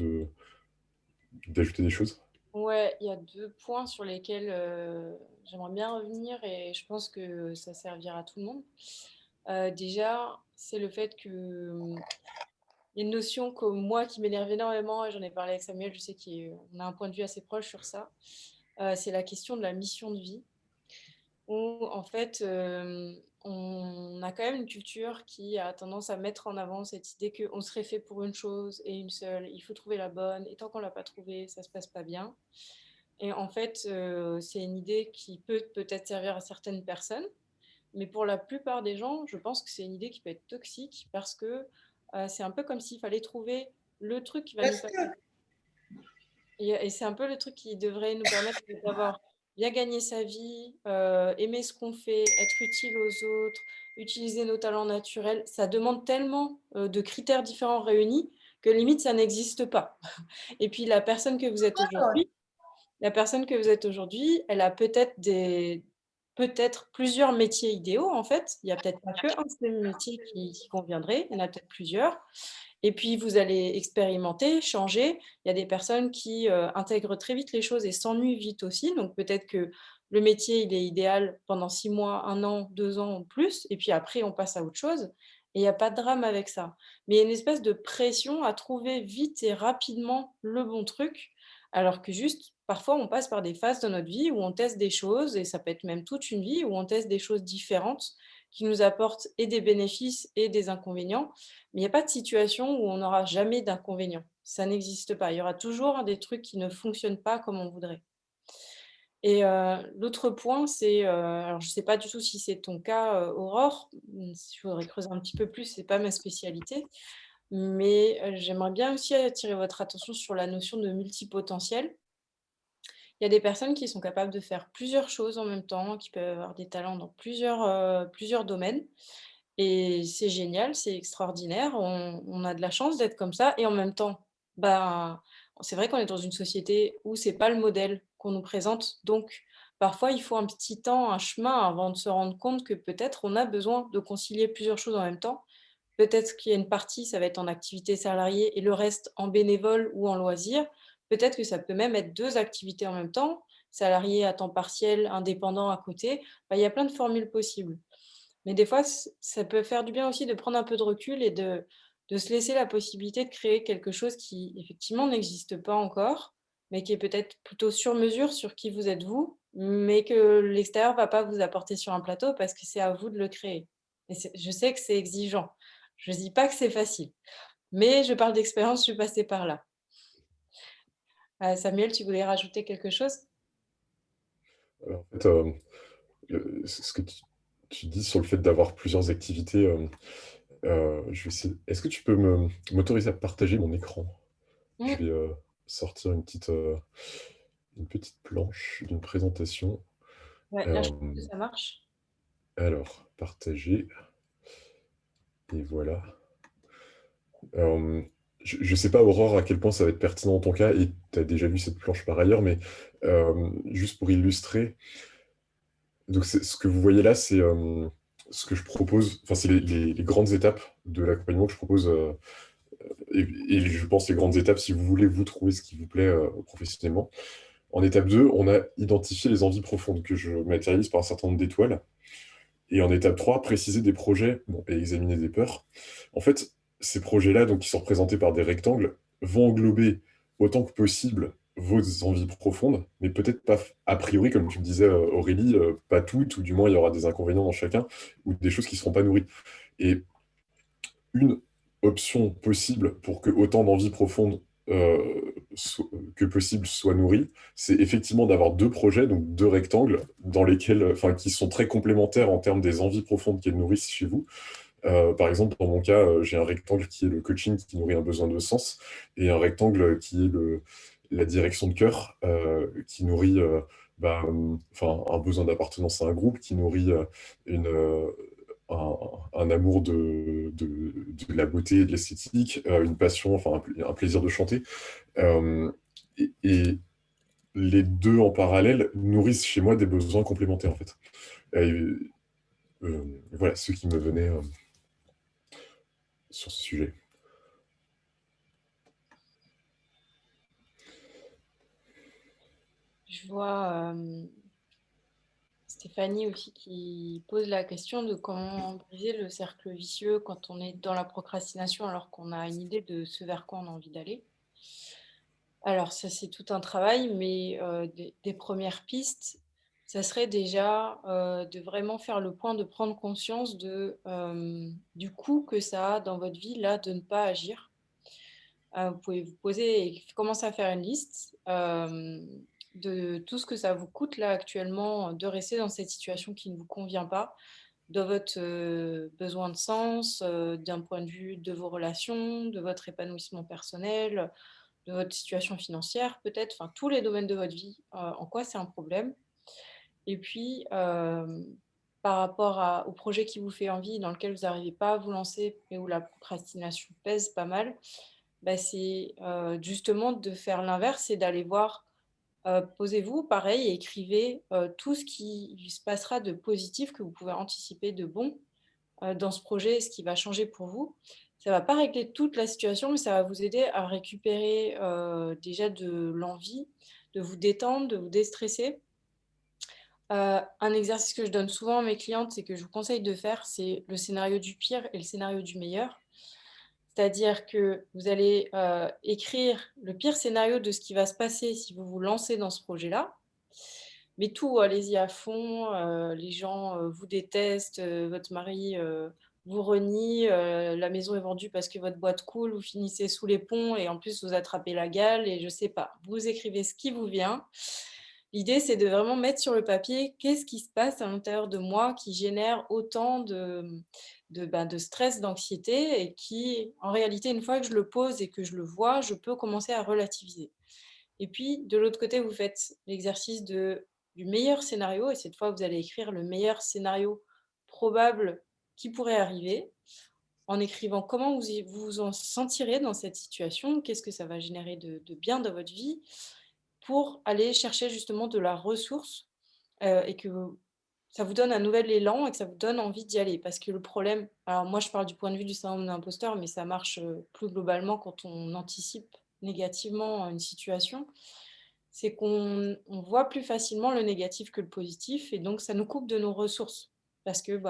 d'ajouter des choses. Ouais, il y a deux points sur lesquels j'aimerais bien revenir et je pense que ça servira à tout le monde. Déjà, c'est le fait que il y a une notion comme moi qui m'énerve énormément et j'en ai parlé avec Samuel, je sais qu'on a un point de vue assez proche sur ça. C'est la question de la mission de vie où en fait on a quand même une culture qui a tendance à mettre en avant cette idée qu'on serait fait pour une chose et une seule, il faut trouver la bonne et tant qu'on l'a pas trouvée, ça se passe pas bien. Et en fait, c'est une idée qui peut peut-être servir à certaines personnes, mais pour la plupart des gens, je pense que c'est une idée qui peut être toxique parce que c'est un peu comme s'il fallait trouver le truc qui va nous permettre. Et c'est un peu le truc qui devrait nous permettre d'avoir bien gagné sa vie, aimer ce qu'on fait, être utile aux autres, utiliser nos talents naturels. Ça demande tellement de critères différents réunis que limite ça n'existe pas. Et puis la personne que vous êtes aujourd'hui, elle a peut-être plusieurs métiers idéaux en fait. Il n'y a peut-être pas que un seul métier qui conviendrait, il y en a peut-être plusieurs. Et puis vous allez expérimenter, changer. Il y a des personnes qui intègrent très vite les choses et s'ennuient vite aussi. Donc peut-être que le métier, il est idéal pendant 6 mois, un an, 2 ans ou plus. Et puis après, on passe à autre chose. Et il n'y a pas de drame avec ça. Mais il y a une espèce de pression à trouver vite et rapidement le bon truc. Alors que juste, parfois, on passe par des phases de notre vie où on teste des choses, et ça peut être même toute une vie, où on teste des choses différentes qui nous apportent et des bénéfices et des inconvénients. Mais il n'y a pas de situation où on n'aura jamais d'inconvénients. Ça n'existe pas. Il y aura toujours des trucs qui ne fonctionnent pas comme on voudrait. Et l'autre point, c'est, alors je ne sais pas du tout si c'est ton cas, Aurore, il faudrait creuser un petit peu plus, c'est pas ma spécialité. Mais j'aimerais bien aussi attirer votre attention sur la notion de multipotentiel. Il y a des personnes qui sont capables de faire plusieurs choses en même temps, qui peuvent avoir des talents dans plusieurs domaines et c'est génial, c'est extraordinaire. On a de la chance d'être comme ça et en même temps, ben, c'est vrai qu'on est dans une société où c'est pas le modèle qu'on nous présente, donc parfois il faut un petit temps, un chemin avant de se rendre compte que peut-être on a besoin de concilier plusieurs choses en même temps. Peut-être qu'il y a une partie, ça va être en activité salariée et le reste en bénévole ou en loisir. Peut-être que ça peut même être 2 activités en même temps, salarié à temps partiel, indépendant à côté. Bah, il y a plein de formules possibles. Mais des fois, ça peut faire du bien aussi de prendre un peu de recul et de se laisser la possibilité de créer quelque chose qui, effectivement, n'existe pas encore, mais qui est peut-être plutôt sur mesure sur qui vous êtes vous, mais que l'extérieur ne va pas vous apporter sur un plateau parce que c'est à vous de le créer. Et je sais que c'est exigeant. Je ne dis pas que c'est facile, mais je parle d'expérience, je suis passée par là. Samuel, tu voulais rajouter quelque chose? En fait, ce que tu dis sur le fait d'avoir plusieurs activités, je vais essayer. Est-ce que tu peux m'autoriser à partager mon écran? Je Mmh, vais sortir une petite planche d'une présentation. ouais, là, je pense Euh, que ça marche. alors, partager, et voilà. Euh, je ne sais pas, Aurore, à quel point ça va être pertinent dans ton cas, et tu as déjà vu cette planche par ailleurs, mais juste pour illustrer, donc ce que vous voyez là, c'est ce que je propose, enfin, c'est les grandes étapes de l'accompagnement que je propose, et je pense les grandes étapes si vous voulez vous trouver ce qui vous plaît professionnellement. En étape 2, on a identifié les envies profondes que je matérialise par un certain nombre d'étoiles. Et en étape 3, préciser des projets bon, et examiner des peurs. En fait, ces projets-là, donc, qui sont représentés par des rectangles, vont englober autant que possible vos envies profondes, mais peut-être pas a priori, comme tu me disais, Aurélie, pas toutes, ou du moins il y aura des inconvénients dans chacun, ou des choses qui ne seront pas nourries. Et une option possible pour que autant d'envies profondes que possible soient nourries, c'est effectivement d'avoir deux projets, donc deux rectangles, dans lesquels, enfin, qui sont très complémentaires en termes des envies profondes qu'elles nourrissent chez vous. Par exemple, dans mon cas, j'ai un rectangle qui est le coaching qui nourrit un besoin de sens, et un rectangle qui est la direction de cœur qui nourrit enfin, un besoin d'appartenance à un groupe, qui nourrit une, un amour de la beauté et de l'esthétique, une passion, enfin un plaisir de chanter. Euh, et les deux en parallèle nourrissent chez moi des besoins complémentaires en fait. Et, voilà ce qui me venait sur ce sujet. Je vois, Stéphanie aussi qui pose la question de comment briser le cercle vicieux quand on est dans la procrastination alors qu'on a une idée de ce vers quoi on a envie d'aller. Alors ça, c'est tout un travail, mais des premières pistes, ça serait déjà de vraiment faire le point, de prendre conscience du coût que ça a dans votre vie, là, de ne pas agir. Vous pouvez vous poser et commencer à faire une liste de tout ce que ça vous coûte là actuellement de rester dans cette situation qui ne vous convient pas, de votre besoin de sens, d'un point de vue de vos relations, de votre épanouissement personnel, de votre situation financière peut-être, enfin tous les domaines de votre vie, en quoi c'est un problème. Et puis, par rapport au projet qui vous fait envie, dans lequel vous n'arrivez pas à vous lancer et où la procrastination pèse pas mal, bah, c'est justement de faire l'inverse et d'aller voir, posez-vous pareil et écrivez tout ce qui se passera de positif que vous pouvez anticiper de bon dans ce projet, ce qui va changer pour vous. Ça ne va pas régler toute la situation, mais ça va vous aider à récupérer déjà de l'envie, de vous détendre, de vous déstresser. Un exercice que je donne souvent à mes clientes, c'est que je vous conseille de faire, c'est le scénario du pire et le scénario du meilleur. C'est-à-dire que vous allez écrire le pire scénario de ce qui va se passer si vous vous lancez dans ce projet-là. Mais tout, allez-y à fond. Les gens vous détestent, votre mari vous renie, la maison est vendue parce que votre boîte coule, vous finissez sous les ponts et en plus vous attrapez la gale et je sais pas. Vous écrivez ce qui vous vient. L'idée, c'est de vraiment mettre sur le papier qu'est-ce qui se passe à l'intérieur de moi qui génère autant de stress, d'anxiété et qui, en réalité, une fois que je le pose et que je le vois, je peux commencer à relativiser. Et puis, de l'autre côté, vous faites l'exercice du meilleur scénario et cette fois, vous allez écrire le meilleur scénario probable qui pourrait arriver en écrivant comment vous vous en sentirez dans cette situation, qu'est-ce que ça va générer de bien dans votre vie pour aller chercher justement de la ressource et que ça vous donne un nouvel élan et que ça vous donne envie d'y aller. Parce que le problème, alors moi je parle du point de vue du syndrome de l'imposteur, mais ça marche plus globalement quand on anticipe négativement une situation, c'est qu'on voit plus facilement le négatif que le positif et donc ça nous coupe de nos ressources. Parce que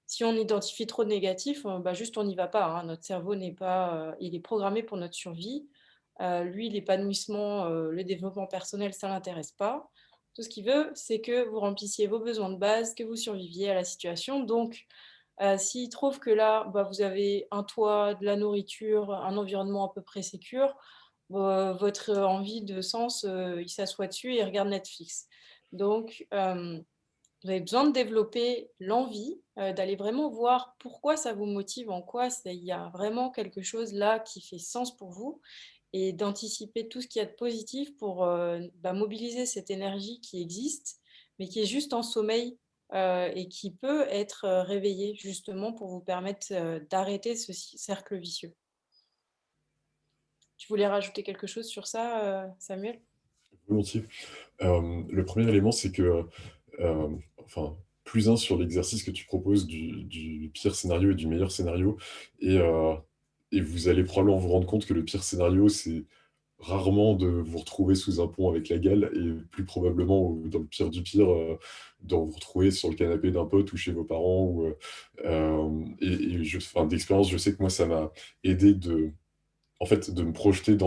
si on identifie trop de négatif, juste on n'y va pas, hein. Notre cerveau n'est pas, il est programmé pour notre survie. Lui, l'épanouissement, le développement personnel, ça ne l'intéresse pas. Tout ce qu'il veut, c'est que vous remplissiez vos besoins de base, que vous surviviez à la situation. Donc, s'il trouve que là, vous avez un toit, de la nourriture, un environnement à peu près sécure, votre envie de sens, il s'assoit dessus et il regarde Netflix. Donc, vous avez besoin de développer l'envie, d'aller vraiment voir pourquoi ça vous motive, en quoi il y a vraiment quelque chose là qui fait sens pour vous et d'anticiper tout ce qu'il y a de positif pour mobiliser cette énergie qui existe, mais qui est juste en sommeil et qui peut être réveillée justement pour vous permettre d'arrêter ce cercle vicieux. Tu voulais rajouter quelque chose sur ça, Samuel? Volontiers. Le premier élément, c'est que, enfin, plus un sur l'exercice que tu proposes du pire scénario et du meilleur scénario. Et vous allez probablement vous rendre compte que le pire scénario, c'est rarement de vous retrouver sous un pont avec la gale et plus probablement, dans le pire du pire, de vous retrouver sur le canapé d'un pote ou chez vos parents. Enfin, d'expérience, je sais que moi, ça m'a aidé en fait, de me projeter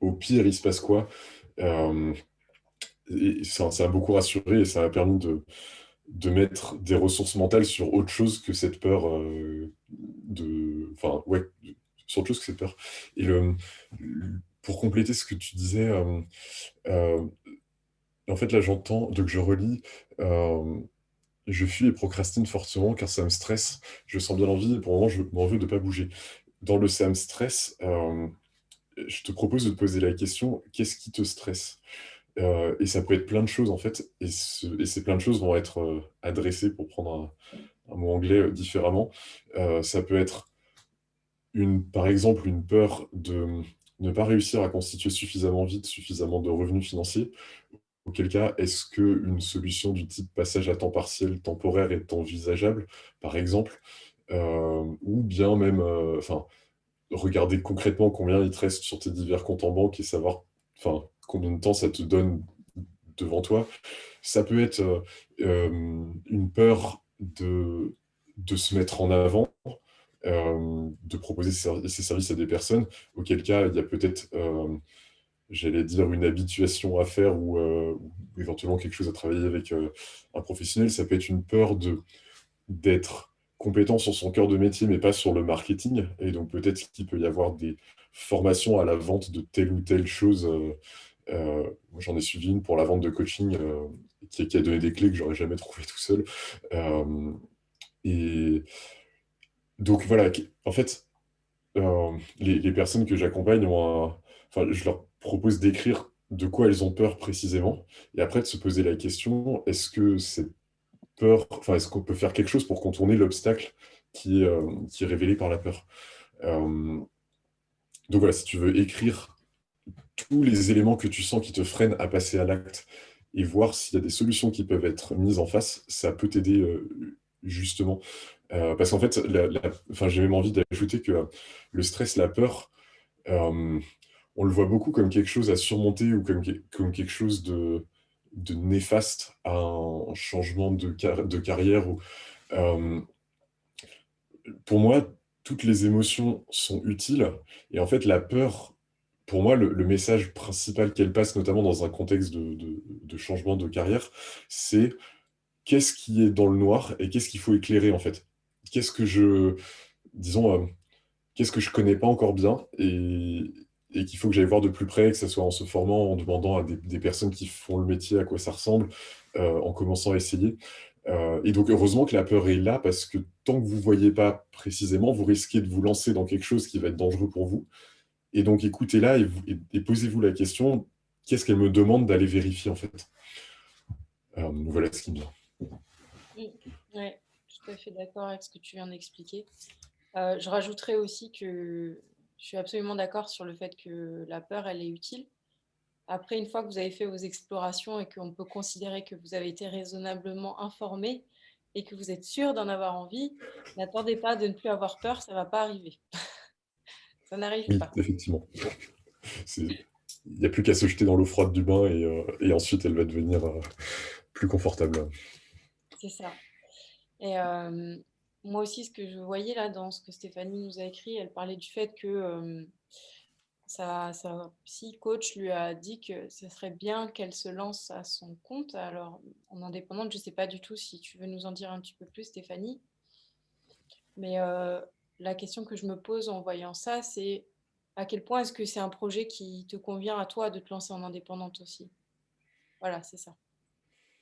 au pire, il se passe quoi? Euh, et ça m'a beaucoup rassuré et ça m'a permis de mettre des ressources mentales sur autre chose que cette peur enfin, ouais, sur autre chose que cette peur. Et pour compléter ce que tu disais, euh, en fait, là, j'entends, donc je relis, euh, je fuis et procrastine fortement car ça me stresse. Je sens bien l'envie et pour le moment, je m'en veux de pas bouger. Dans le ça me stresse, je te propose de te poser la question, qu'est-ce qui te stresse? Et ça peut être plein de choses en fait, et ces plein de choses vont être adressées, pour prendre un mot anglais différemment. Ça peut être par exemple une peur de ne pas réussir à constituer suffisamment vite, suffisamment de revenus financiers. Auquel cas, est-ce qu'une solution du type passage à temps partiel temporaire est envisageable, par exemple, ou bien même, enfin, regarder concrètement combien il te reste sur tes divers comptes en banque et savoir, enfin, combien de temps ça te donne devant toi. Ça peut être une peur de se mettre en avant, de proposer ses services à des personnes, auquel cas il y a peut-être, j'allais dire, une habituation à faire ou éventuellement quelque chose à travailler avec un professionnel. Ça peut être une peur d'être compétent sur son cœur de métier, mais pas sur le marketing. Et donc peut-être qu'il peut y avoir des formations à la vente de telle ou telle chose. Moi, j'en ai suivi une pour la vente de coaching qui a donné des clés que j'aurais jamais trouvées tout seul. Euh, et donc voilà, en fait, les personnes que j'accompagne enfin, je leur propose d'écrire de quoi elles ont peur précisément, et après de se poser la question, est-ce que cette peur, enfin, est-ce qu'on peut faire quelque chose pour contourner l'obstacle qui est révélé par la peur? Euh, donc voilà, si tu veux écrire tous les éléments que tu sens qui te freinent à passer à l'acte et voir s'il y a des solutions qui peuvent être mises en face, ça peut t'aider justement. Parce qu'en fait, enfin, j'ai même envie d'ajouter que le stress, la peur, euh, on le voit beaucoup comme quelque chose à surmonter ou comme quelque chose de néfaste à un changement de carrière. Euh, pour moi, toutes les émotions sont utiles. Et en fait, la peur, pour moi, le message principal qu'elle passe, notamment dans un contexte de changement de carrière, c'est qu'est-ce qui est dans le noir et qu'est-ce qu'il faut éclairer, en fait. Qu'est-ce que je, disons, qu'est-ce que je connais pas encore bien et qu'il faut que j'aille voir de plus près, que ce soit en se formant, en demandant à des personnes qui font le métier à quoi ça ressemble, en commençant à essayer. Et donc, heureusement que la peur est là, parce que tant que vous ne voyez pas précisément, vous risquez de vous lancer dans quelque chose qui va être dangereux pour vous. Et donc, écoutez-la et posez-vous la question, qu'est-ce qu'elle me demande d'aller vérifier, en fait? Voilà ce qui me vient. Oui, tout à fait d'accord avec ce que tu viens d'expliquer. Je rajouterais aussi que je suis absolument d'accord sur le fait que la peur, elle est utile. Après, une fois que vous avez fait vos explorations et qu'on peut considérer que vous avez été raisonnablement informé et que vous êtes sûr d'en avoir envie, n'attendez pas de ne plus avoir peur, ça ne va pas arriver. Ça n'arrive Oui, pas. effectivement. Il n'y a plus qu'à se jeter dans l'eau froide du bain et ensuite elle va devenir plus confortable. C'est ça. Et moi aussi, ce que je voyais là dans ce que Stéphanie nous a écrit, elle parlait du fait que sa psy-coach lui a dit que ce serait bien qu'elle se lance à son compte. Alors, en indépendante, je ne sais pas du tout si tu veux nous en dire un petit peu plus, Stéphanie. Mais la question que je me pose en voyant ça, c'est à quel point est-ce que c'est un projet qui te convient à toi de te lancer en indépendante aussi? Voilà, c'est ça.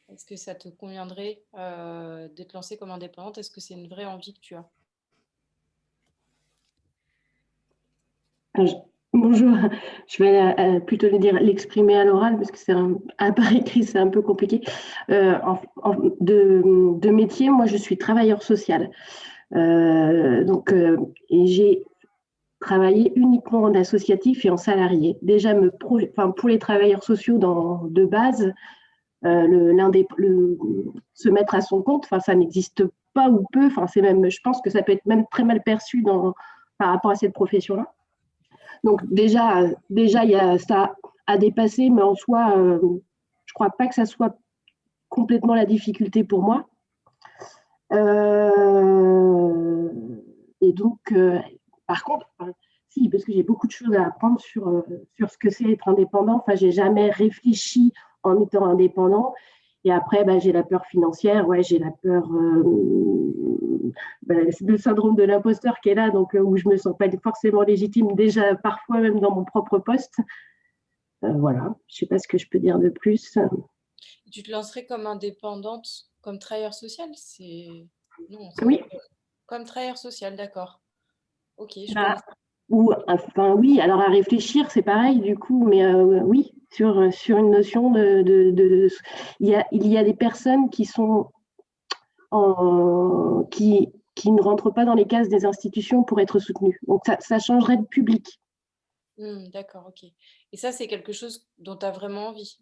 Est-ce que ça te conviendrait de te lancer comme indépendante? Est-ce que c'est une vraie envie que tu as? Ah, bonjour, je vais plutôt le dire, l'exprimer à l'oral parce que par écrit, c'est un peu compliqué. De métier, moi, je suis travailleur social. Et j'ai travaillé uniquement en associatif et en salarié. Déjà, pour les travailleurs sociaux de base, se mettre à son compte, ça n'existe pas ou peu. C'est même, je pense que ça peut être même très mal perçu par rapport à cette profession-là. Donc déjà, il y a ça à dépasser, mais en soi, je ne crois pas que ça soit complètement la difficulté pour moi. Et donc, par contre, si, parce que j'ai beaucoup de choses à apprendre sur ce que c'est être indépendant. Je n'ai jamais réfléchi en étant indépendant. Et après, j'ai la peur financière, j'ai la peur, c'est le syndrome de l'imposteur qui est là, donc où je ne me sens pas forcément légitime, déjà parfois même dans mon propre poste. Voilà, je ne sais pas ce que je peux dire de plus. Tu te lancerais comme indépendante, comme travailleur social? Non, Oui. Comme travailleur social, d'accord. Ok, je Bah, connais. oui, alors à réfléchir, c'est pareil du coup, mais oui, sur une notion il y a des personnes qui sont qui ne rentrent pas dans les cases des institutions pour être soutenues. Donc ça changerait de public. D'accord, ok. Et ça, c'est quelque chose dont tu as vraiment envie?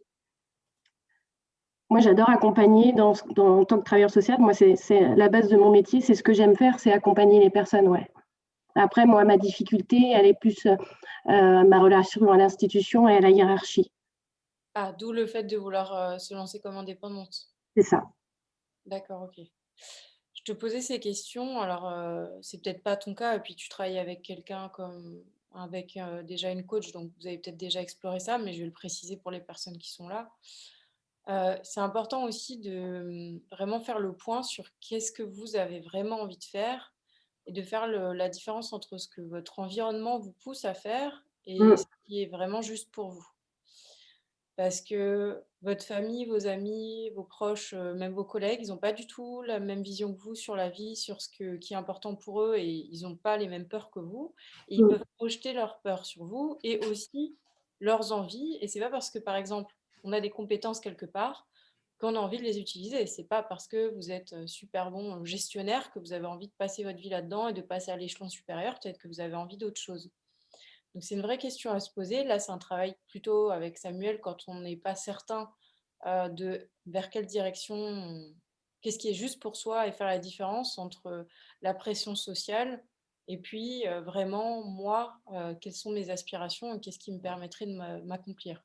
Moi, j'adore accompagner en tant que travailleur social. Moi, c'est la base de mon métier, c'est ce que j'aime faire, c'est accompagner les personnes, ouais. Après, moi, ma difficulté, elle est plus ma relation à l'institution et à la hiérarchie. Ah, d'où le fait de vouloir se lancer comme indépendante. C'est ça. D'accord, ok. Je te posais ces questions, alors c'est peut-être pas ton cas, et puis tu travailles avec quelqu'un avec déjà une coach, donc vous avez peut-être déjà exploré ça, mais je vais le préciser pour les personnes qui sont là. C'est important aussi de vraiment faire le point sur qu'est-ce que vous avez vraiment envie de faire et de faire la différence entre ce que votre environnement vous pousse à faire et ce qui est vraiment juste pour vous. Parce que votre famille, vos amis, vos proches, même vos collègues, ils n'ont pas du tout la même vision que vous sur la vie, sur qui est important pour eux et ils n'ont pas les mêmes peurs que vous. Et ils peuvent projeter leurs peurs sur vous et aussi leurs envies. Et c'est pas parce que, par exemple, on a des compétences quelque part qu'on a envie de les utiliser. C'est pas parce que vous êtes super bon gestionnaire que vous avez envie de passer votre vie là-dedans et de passer à l'échelon supérieur. Peut-être que vous avez envie d'autre chose. Donc c'est une vraie question à se poser. Là, c'est un travail plutôt avec Samuel quand on n'est pas certain de vers quelle direction, qu'est-ce qui est juste pour soi et faire la différence entre la pression sociale et puis vraiment moi, quelles sont mes aspirations et qu'est-ce qui me permettrait de m'accomplir.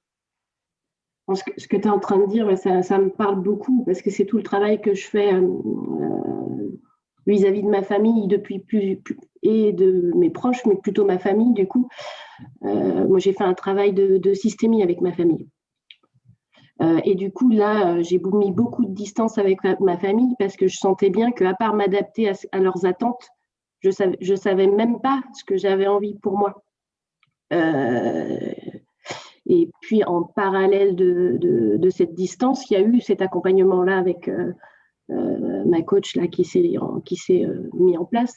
Ce que tu es en train de dire, ça me parle beaucoup parce que c'est tout le travail que je fais vis-à-vis de ma famille et de mes proches, mais plutôt ma famille du coup. Moi, j'ai fait un travail de systémie avec ma famille. Et du coup, là, j'ai mis beaucoup de distance avec ma famille parce que je sentais bien qu'à part m'adapter à leurs attentes, je savais même pas ce que j'avais envie pour moi. Euh, et puis, en parallèle de cette distance, il y a eu cet accompagnement-là avec ma coach là, qui s'est mis en place.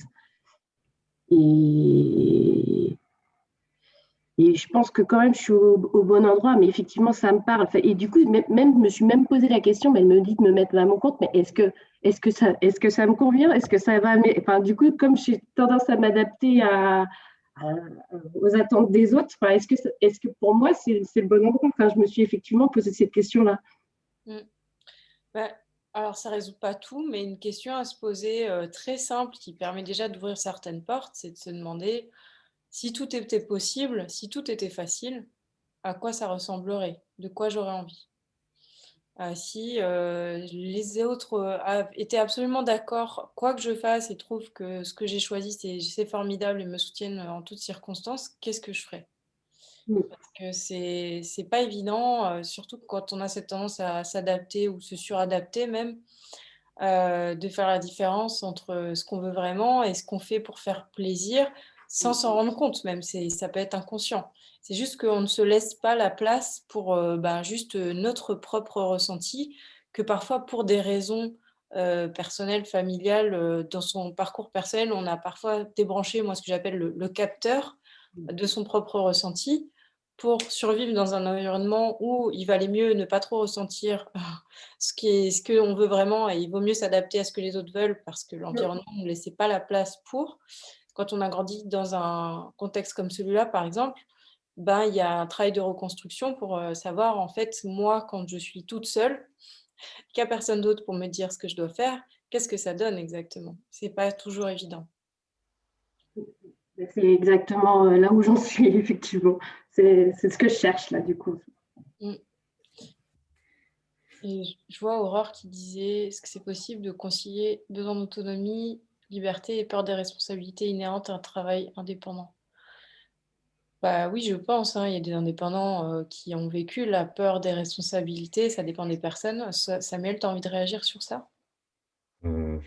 Et je pense que quand même, je suis au bon endroit, mais effectivement, ça me parle. Et du coup, je me suis même posé la question, mais elle me dit de me mettre à mon compte, mais est-ce que ça me convient? Est-ce que ça va? Enfin, du coup, comme j'ai tendance à m'adapter aux attentes des autres, enfin, est-ce que pour moi, c'est le bon endroit? Enfin, je me suis effectivement posé cette question-là. Mm. Bah, alors, ça ne résout pas tout, mais une question à se poser très simple qui permet déjà d'ouvrir certaines portes, c'est de se demander si tout était possible, si tout était facile, à quoi ça ressemblerait, de quoi j'aurais envie. Si les autres étaient absolument d'accord, quoi que je fasse, et trouvent que ce que j'ai choisi, c'est formidable et me soutiennent en toutes circonstances, qu'est-ce que je ferais? Parce que c'est pas évident, surtout quand on a cette tendance à s'adapter ou se suradapter même, de faire la différence entre ce qu'on veut vraiment et ce qu'on fait pour faire plaisir, sans s'en rendre compte même, ça peut être inconscient. C'est juste qu'on ne se laisse pas la place pour juste notre propre ressenti, que parfois pour des raisons personnelles, familiales, dans son parcours personnel, on a parfois débranché, moi, ce que j'appelle le capteur de son propre ressenti pour survivre dans un environnement où il valait mieux ne pas trop ressentir ce qu'on veut vraiment, et il vaut mieux s'adapter à ce que les autres veulent parce que l'environnement ne laissait pas la place pour. Quand on a grandi dans un contexte comme celui-là, par exemple, ben, il y a un travail de reconstruction pour savoir, en fait, moi, quand je suis toute seule, qu'il n'y a personne d'autre pour me dire ce que je dois faire, qu'est-ce que ça donne exactement? C'est pas toujours évident. C'est exactement là où j'en suis, effectivement. C'est ce que je cherche, là, du coup. Mm. Et je vois Aurore qui disait, est-ce que c'est possible de concilier besoin d'autonomie, liberté et peur des responsabilités inhérentes à un travail indépendant? Bah oui, je pense, hein, il y a des indépendants qui ont vécu la peur des responsabilités, ça dépend des personnes. Samuel, tu as envie de réagir sur ça? Mmh.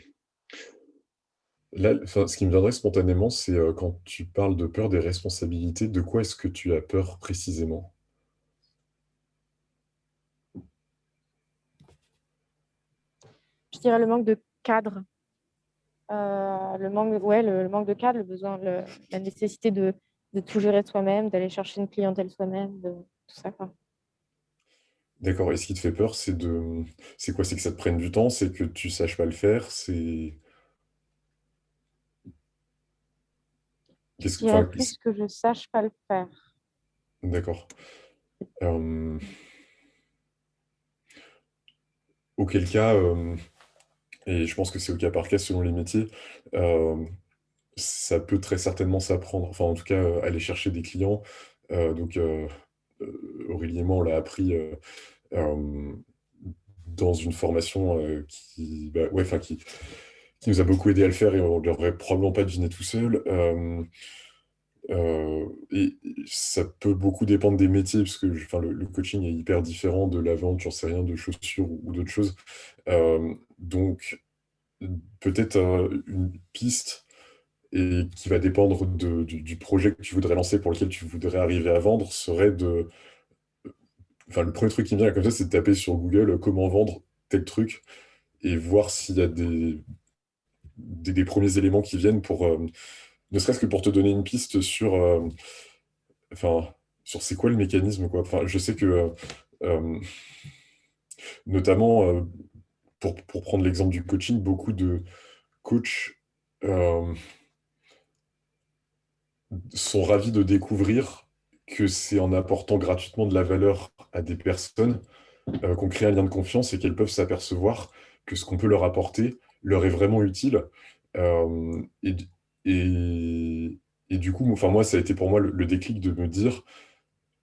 Là, enfin, ce qui me viendrait spontanément, c'est quand tu parles de peur des responsabilités, de quoi est-ce que tu as peur précisément? Je dirais le manque de cadre. Le manque de cadre, le besoin, la nécessité de tout gérer soi-même, d'aller chercher une clientèle soi-même, de tout ça, quoi. D'accord, et ce qui te fait peur, c'est quoi? C'est que ça te prenne du temps, c'est que tu saches pas le faire, c'est... Je Qu'est-ce que... dirais Enfin, plus que je sache pas le faire. d'accord. Euh, Auquel cas, et je pense que c'est au cas par cas selon les métiers, euh, ça peut très certainement s'apprendre. Enfin, en tout cas, aller chercher des clients. Donc, Aurélie et moi, on l'a appris euh, dans une formation ouais, enfin, qui nous a beaucoup aidé à le faire et on ne l'aurait probablement pas deviné tout seul. Et ça peut beaucoup dépendre des métiers, parce que enfin, le coaching est hyper différent de la vente, j'en sais rien, de chaussures ou d'autres choses. Donc, peut-être une piste et qui va dépendre du projet que tu voudrais lancer, pour lequel tu voudrais arriver à vendre, serait de... Enfin, le premier truc qui me vient comme ça, c'est de taper sur Google comment vendre tel truc et voir s'il y a des premiers éléments qui viennent pour, ne serait-ce que pour te donner une piste sur, enfin, sur c'est quoi le mécanisme, quoi. Enfin, je sais que, euh, notamment, pour prendre l'exemple du coaching, beaucoup de coachs euh, sont ravis de découvrir que c'est en apportant gratuitement de la valeur à des personnes qu'on crée un lien de confiance et qu'elles peuvent s'apercevoir que ce qu'on peut leur apporter leur est vraiment utile. Euh, et, et, et du coup, enfin, moi, ça a été pour moi le déclic de me dire,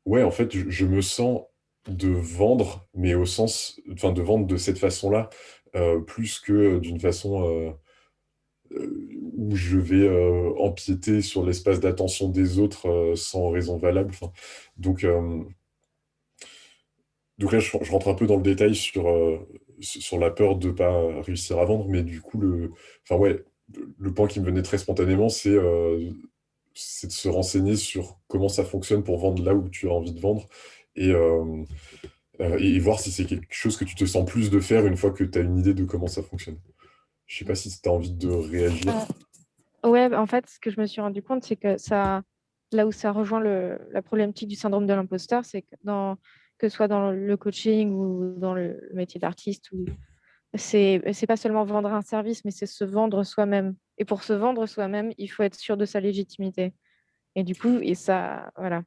ouais, en fait, je me sens de vendre, mais au sens, enfin, de vendre de cette façon-là, plus que d'une façon où je vais empiéter sur l'espace d'attention des autres sans raison valable. Enfin, donc, euh, donc là, je rentre un peu dans le détail sur la peur de ne pas réussir à vendre, mais du coup, enfin, ouais, le point qui me venait très spontanément, c'est c'est de se renseigner sur comment ça fonctionne pour vendre là où tu as envie de vendre et, et voir si c'est quelque chose que tu te sens plus de faire une fois que tu as une idée de comment ça fonctionne. Je sais pas si tu as envie de réagir. Ouais, bah, en fait, ce que je me suis rendu compte, c'est que là où ça rejoint la problématique du syndrome de l'imposteur, c'est que ce soit dans le coaching ou dans le métier d'artiste, c'est pas seulement vendre un service, mais c'est se vendre soi-même. Et pour se vendre soi-même, il faut être sûr de sa légitimité. Et du coup, voilà.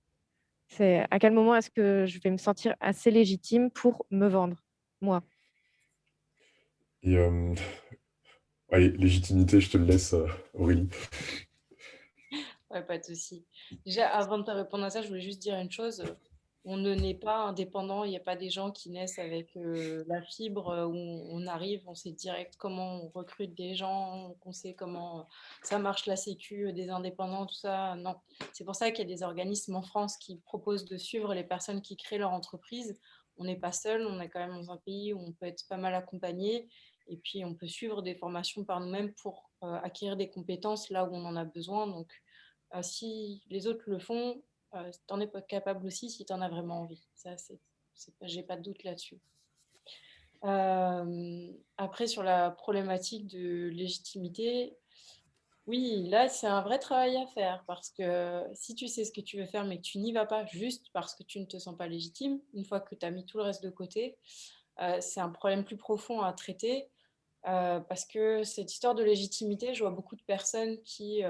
C'est à quel moment est-ce que je vais me sentir assez légitime pour me vendre, moi? Et allez, légitimité, je te le laisse, Aurélie. Ouais, pas de souci. Déjà, avant de te répondre à ça, je voulais juste dire une chose. On ne naît pas indépendant. Il n'y a pas des gens qui naissent avec la fibre où on arrive, on sait direct comment on recrute des gens, qu'on sait comment ça marche la sécu des indépendants, tout ça. Non. C'est pour ça qu'il y a des organismes en France qui proposent de suivre les personnes qui créent leur entreprise. On n'est pas seul, on est quand même dans un pays où on peut être pas mal accompagné. Et puis, on peut suivre des formations par nous-mêmes pour acquérir des compétences là où on en a besoin. Donc, si les autres le font, tu en es pas capable aussi si tu en as vraiment envie. Ça, j'ai pas de doute là-dessus. Après, sur la problématique de légitimité, oui, là, c'est un vrai travail à faire parce que si tu sais ce que tu veux faire mais que tu n'y vas pas juste parce que tu ne te sens pas légitime, une fois que tu as mis tout le reste de côté, c'est un problème plus profond à traiter parce que cette histoire de légitimité, je vois beaucoup de personnes qui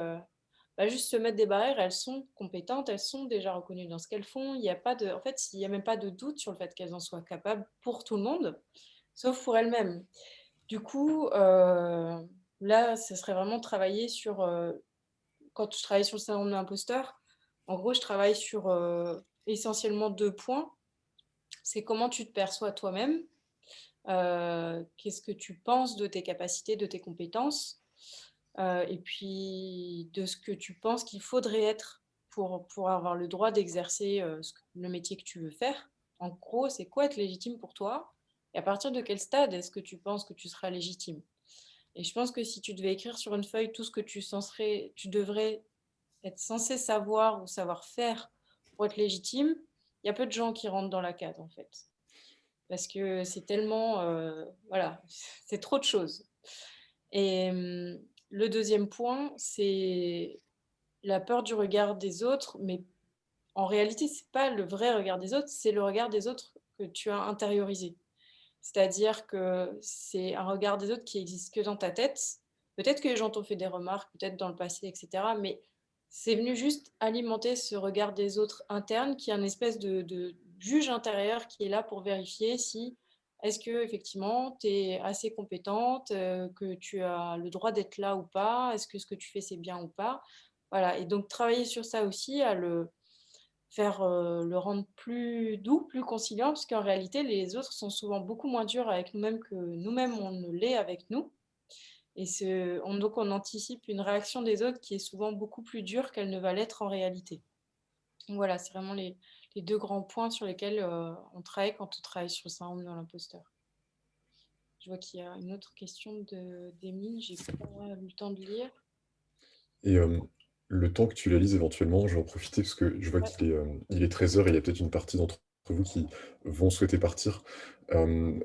juste se mettre des barrières, elles sont compétentes, elles sont déjà reconnues dans ce qu'elles font. Il n'y a pas de, en fait, il n'y a même pas de doute sur le fait qu'elles en soient capables pour tout le monde, sauf pour elles-mêmes. Du coup, là, ce serait vraiment travailler sur, quand je travaille sur le syndrome de l'imposteur, en gros, je travaille sur essentiellement 2 points. C'est comment tu te perçois toi-même, qu'est-ce que tu penses de tes capacités, de tes compétences, et puis de ce que tu penses qu'il faudrait être pour avoir le droit d'exercer le métier que tu veux faire. En gros, c'est quoi être légitime pour toi? Et à partir de quel stade est-ce que tu penses que tu seras légitime? Et je pense que si tu devais écrire sur une feuille tout ce que tu devrais être censé savoir ou savoir faire pour être légitime, il y a peu de gens qui rentrent dans la case en fait. Parce que c'est tellement, voilà, c'est trop de choses. Et le deuxième point, c'est la peur du regard des autres, mais en réalité, c'est pas le vrai regard des autres, c'est le regard des autres que tu as intériorisé. C'est-à-dire que c'est un regard des autres qui existe que dans ta tête. Peut-être que les gens t'ont fait des remarques, peut-être dans le passé, etc. Mais c'est venu juste alimenter ce regard des autres interne qui est une espèce de juge intérieur qui est là pour vérifier si est-ce que effectivement tu es assez compétente, que tu as le droit d'être là ou pas, est-ce que ce que tu fais c'est bien ou pas. Voilà, et donc travailler sur ça aussi, à le faire le rendre plus doux, plus conciliant, parce qu'en réalité, les autres sont souvent beaucoup moins durs avec nous-mêmes que nous-mêmes, on ne l'est avec nous. Et donc, on anticipe une réaction des autres qui est souvent beaucoup plus dure qu'elle ne va l'être en réalité. Donc, voilà, c'est vraiment les 2 grands points sur lesquels on travaille quand on travaille sur le syndrome de l'imposteur. Je vois qu'il y a une autre question d'Emile, j'ai pas eu le temps de lire. Et le temps que tu la lises éventuellement, je vais en profiter parce que je vois il est 13h et il y a peut-être une partie d'entre vous qui vont souhaiter partir.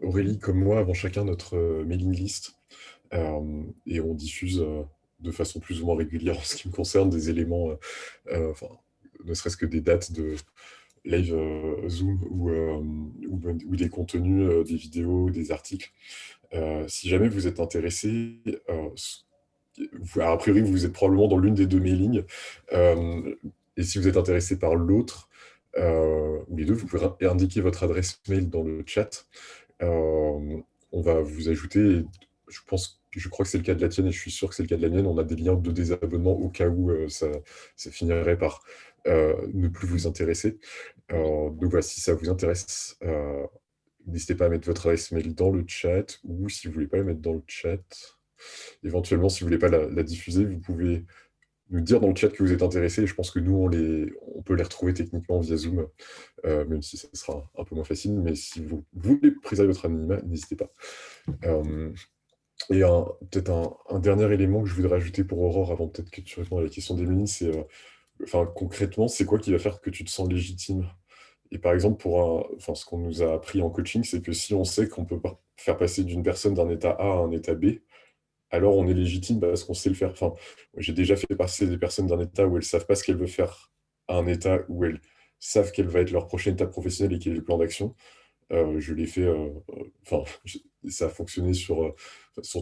Aurélie, comme moi, avons chacun notre mailing list et on diffuse de façon plus ou moins régulière en ce qui me concerne des éléments, enfin, ne serait-ce que des dates de live Zoom ou des contenus, des vidéos, des articles. Si jamais vous êtes intéressé, a priori, vous êtes probablement dans l'une des 2 mailings. Et si vous êtes intéressé par l'autre, ou les deux, vous pouvez indiquer votre adresse mail dans le chat. On va vous ajouter, je crois que c'est le cas de la tienne et je suis sûr que c'est le cas de la mienne. On a des liens de désabonnement au cas où ça finirait par ne plus vous intéresser. Donc voilà, si ça vous intéresse, n'hésitez pas à mettre votre adresse mail dans le chat ou si vous ne voulez pas la mettre dans le chat, éventuellement, si vous ne voulez pas la diffuser, vous pouvez nous dire dans le chat que vous êtes intéressé. Je pense que nous, on peut les retrouver techniquement via Zoom, même si ça sera un peu moins facile. Mais si vous voulez préserver votre anonymat, n'hésitez pas. Et peut-être un dernier élément que je voudrais ajouter pour Aurore, avant peut-être que tu répondes à la question d'Émilie, c'est enfin, concrètement, c'est quoi qui va faire que tu te sens légitime? Et par exemple, enfin, ce qu'on nous a appris en coaching, c'est que si on sait qu'on peut faire passer d'une personne d'un état A à un état B, alors on est légitime parce qu'on sait le faire. Enfin, j'ai déjà fait passer des personnes d'un état où elles savent pas ce qu'elles veulent faire à un état où elles savent quelle va être leur prochaine étape professionnelle et quel est le plan d'action. Je l'ai fait, enfin, ça a fonctionné sur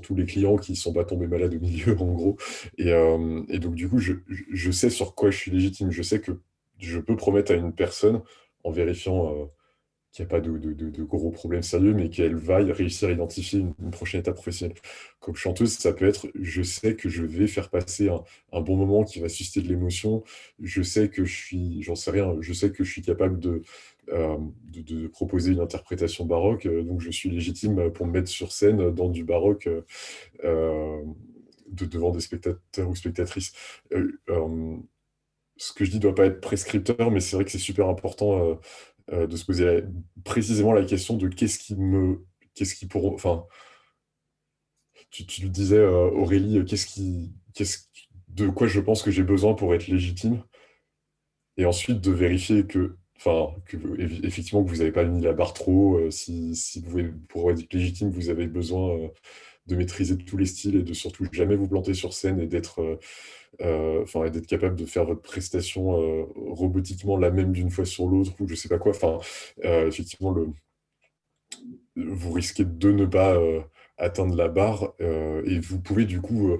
tous les clients qui ne sont pas tombés malades au milieu, en gros. Et donc, du coup, je sais sur quoi je suis légitime. Je sais que je peux promettre à une personne, en vérifiant qu'il n'y a pas de gros problèmes sérieux, mais qu'elle va réussir à identifier une prochaine étape professionnelle. Comme chanteuse, ça peut être, je sais que je vais faire passer un bon moment qui va susciter de l'émotion. Je sais que j'en sais rien, je sais que je suis capable de proposer une interprétation baroque, donc je suis légitime pour me mettre sur scène dans du baroque euh, devant des spectateurs ou spectatrices. Ce que je dis ne doit pas être prescripteur, mais c'est vrai que c'est super important de se poser précisément la question de qu'est-ce qui pour, enfin, tu le disais, Aurélie, de quoi je pense que j'ai besoin pour être légitime, et ensuite de vérifier enfin, effectivement, que vous n'avez pas mis la barre trop haut, si pour être légitime, vous avez besoin de maîtriser tous les styles et de surtout jamais vous planter sur scène et enfin, et d'être capable de faire votre prestation robotiquement la même d'une fois sur l'autre ou je sais pas quoi. Enfin, effectivement, vous risquez de ne pas atteindre la barre et vous pouvez du coup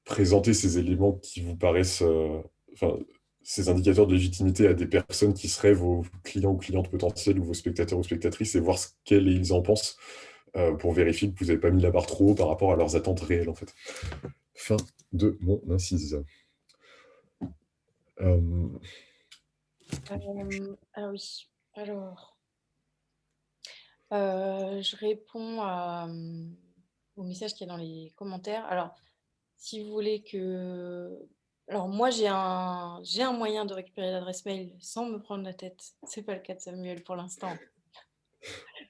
présenter ces éléments qui vous paraissent, enfin, ces indicateurs de légitimité à des personnes qui seraient vos clients ou clientes potentiels ou vos spectateurs ou spectatrices et voir ce qu'ils en pensent pour vérifier que vous n'avez pas mis la barre trop haut par rapport à leurs attentes réelles en fait. Fin de mon incise. Ah oui, alors, je réponds au message qui est dans les commentaires. Alors, si vous voulez que... Alors, moi, j'ai un moyen de récupérer l'adresse mail sans me prendre la tête. C'est pas le cas de Samuel pour l'instant.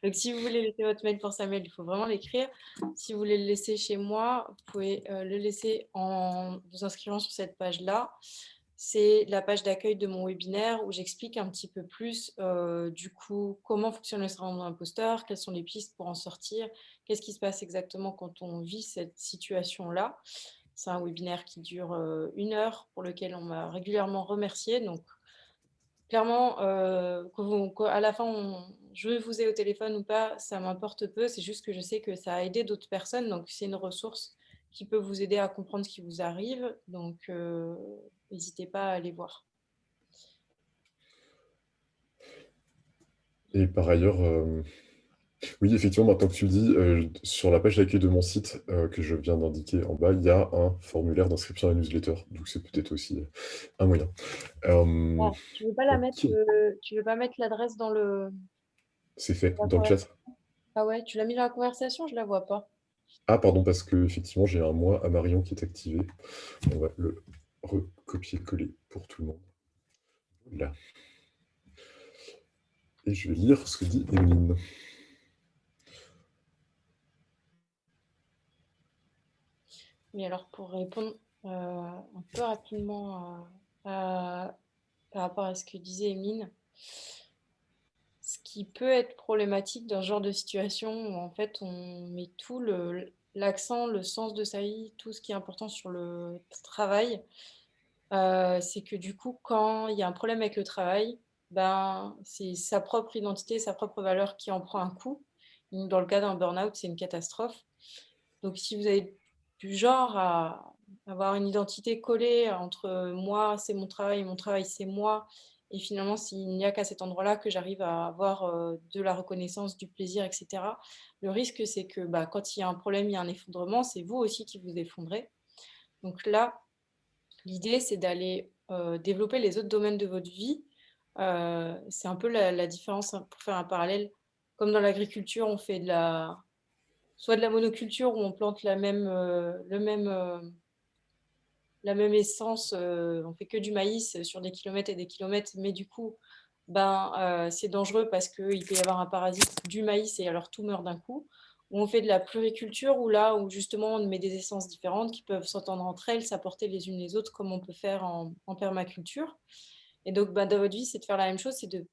Donc, si vous voulez laisser votre mail pour Samuel, il faut vraiment l'écrire. Si vous voulez le laisser chez moi, vous pouvez le laisser en vous inscrivant sur cette page-là. C'est la page d'accueil de mon webinaire où j'explique un petit peu plus du coup comment fonctionne le syndrome de l'imposteur, quelles sont les pistes pour en sortir, qu'est-ce qui se passe exactement quand on vit cette situation-là. C'est un webinaire qui dure 1 heure pour lequel on m'a régulièrement remercié. Donc clairement, à la fin, je vous ai au téléphone ou pas, ça m'importe peu. C'est juste que je sais que ça a aidé d'autres personnes. Donc, c'est une ressource qui peut vous aider à comprendre ce qui vous arrive. Donc, n'hésitez pas à aller voir. Et par ailleurs, oui, effectivement, maintenant que tu le dis, sur la page d'accueil de mon site que je viens d'indiquer en bas, il y a un formulaire d'inscription à la newsletter. Donc, c'est peut-être aussi un moyen. Ah, tu veux pas la mettre, Ok, tu veux pas mettre l'adresse dans le... c'est fait la dans le chat. Ah ouais, tu l'as mis dans la conversation, je la vois pas. Ah, pardon, parce que effectivement, j'ai un moi à Marion qui est activé. On va le recopier-coller pour tout le monde. Là. Et je vais lire ce que dit Emeline. Mais alors, pour répondre un peu rapidement par rapport à ce que disait Emine, ce qui peut être problématique dans ce genre de situation où en fait on met tout l'accent, le sens de sa vie, tout ce qui est important sur le travail, c'est que du coup quand il y a un problème avec le travail, ben, c'est sa propre identité, sa propre valeur qui en prend un coup. Donc, dans le cas d'un burn-out, c'est une catastrophe. Donc si vous avez du genre à avoir une identité collée entre moi, c'est mon travail, c'est moi, et finalement, s'il n'y a qu'à cet endroit-là que j'arrive à avoir de la reconnaissance, du plaisir, etc., le risque, c'est que bah, quand il y a un problème, il y a un effondrement, c'est vous aussi qui vous effondrez. Donc là, l'idée, c'est d'aller développer les autres domaines de votre vie. C'est un peu la différence, hein, pour faire un parallèle. Comme dans l'agriculture, on fait soit de la monoculture où on plante la même essence, on fait que du maïs sur des kilomètres et des kilomètres, mais du coup, ben, c'est dangereux parce qu'il peut y avoir un parasite du maïs et alors tout meurt d'un coup. où on fait de la pluriculture, ou là où justement on met des essences différentes qui peuvent s'entendre entre elles, s'apporter les unes les autres, comme on peut faire en permaculture. Et donc, dans votre vie, c'est de faire la même chose, c'est de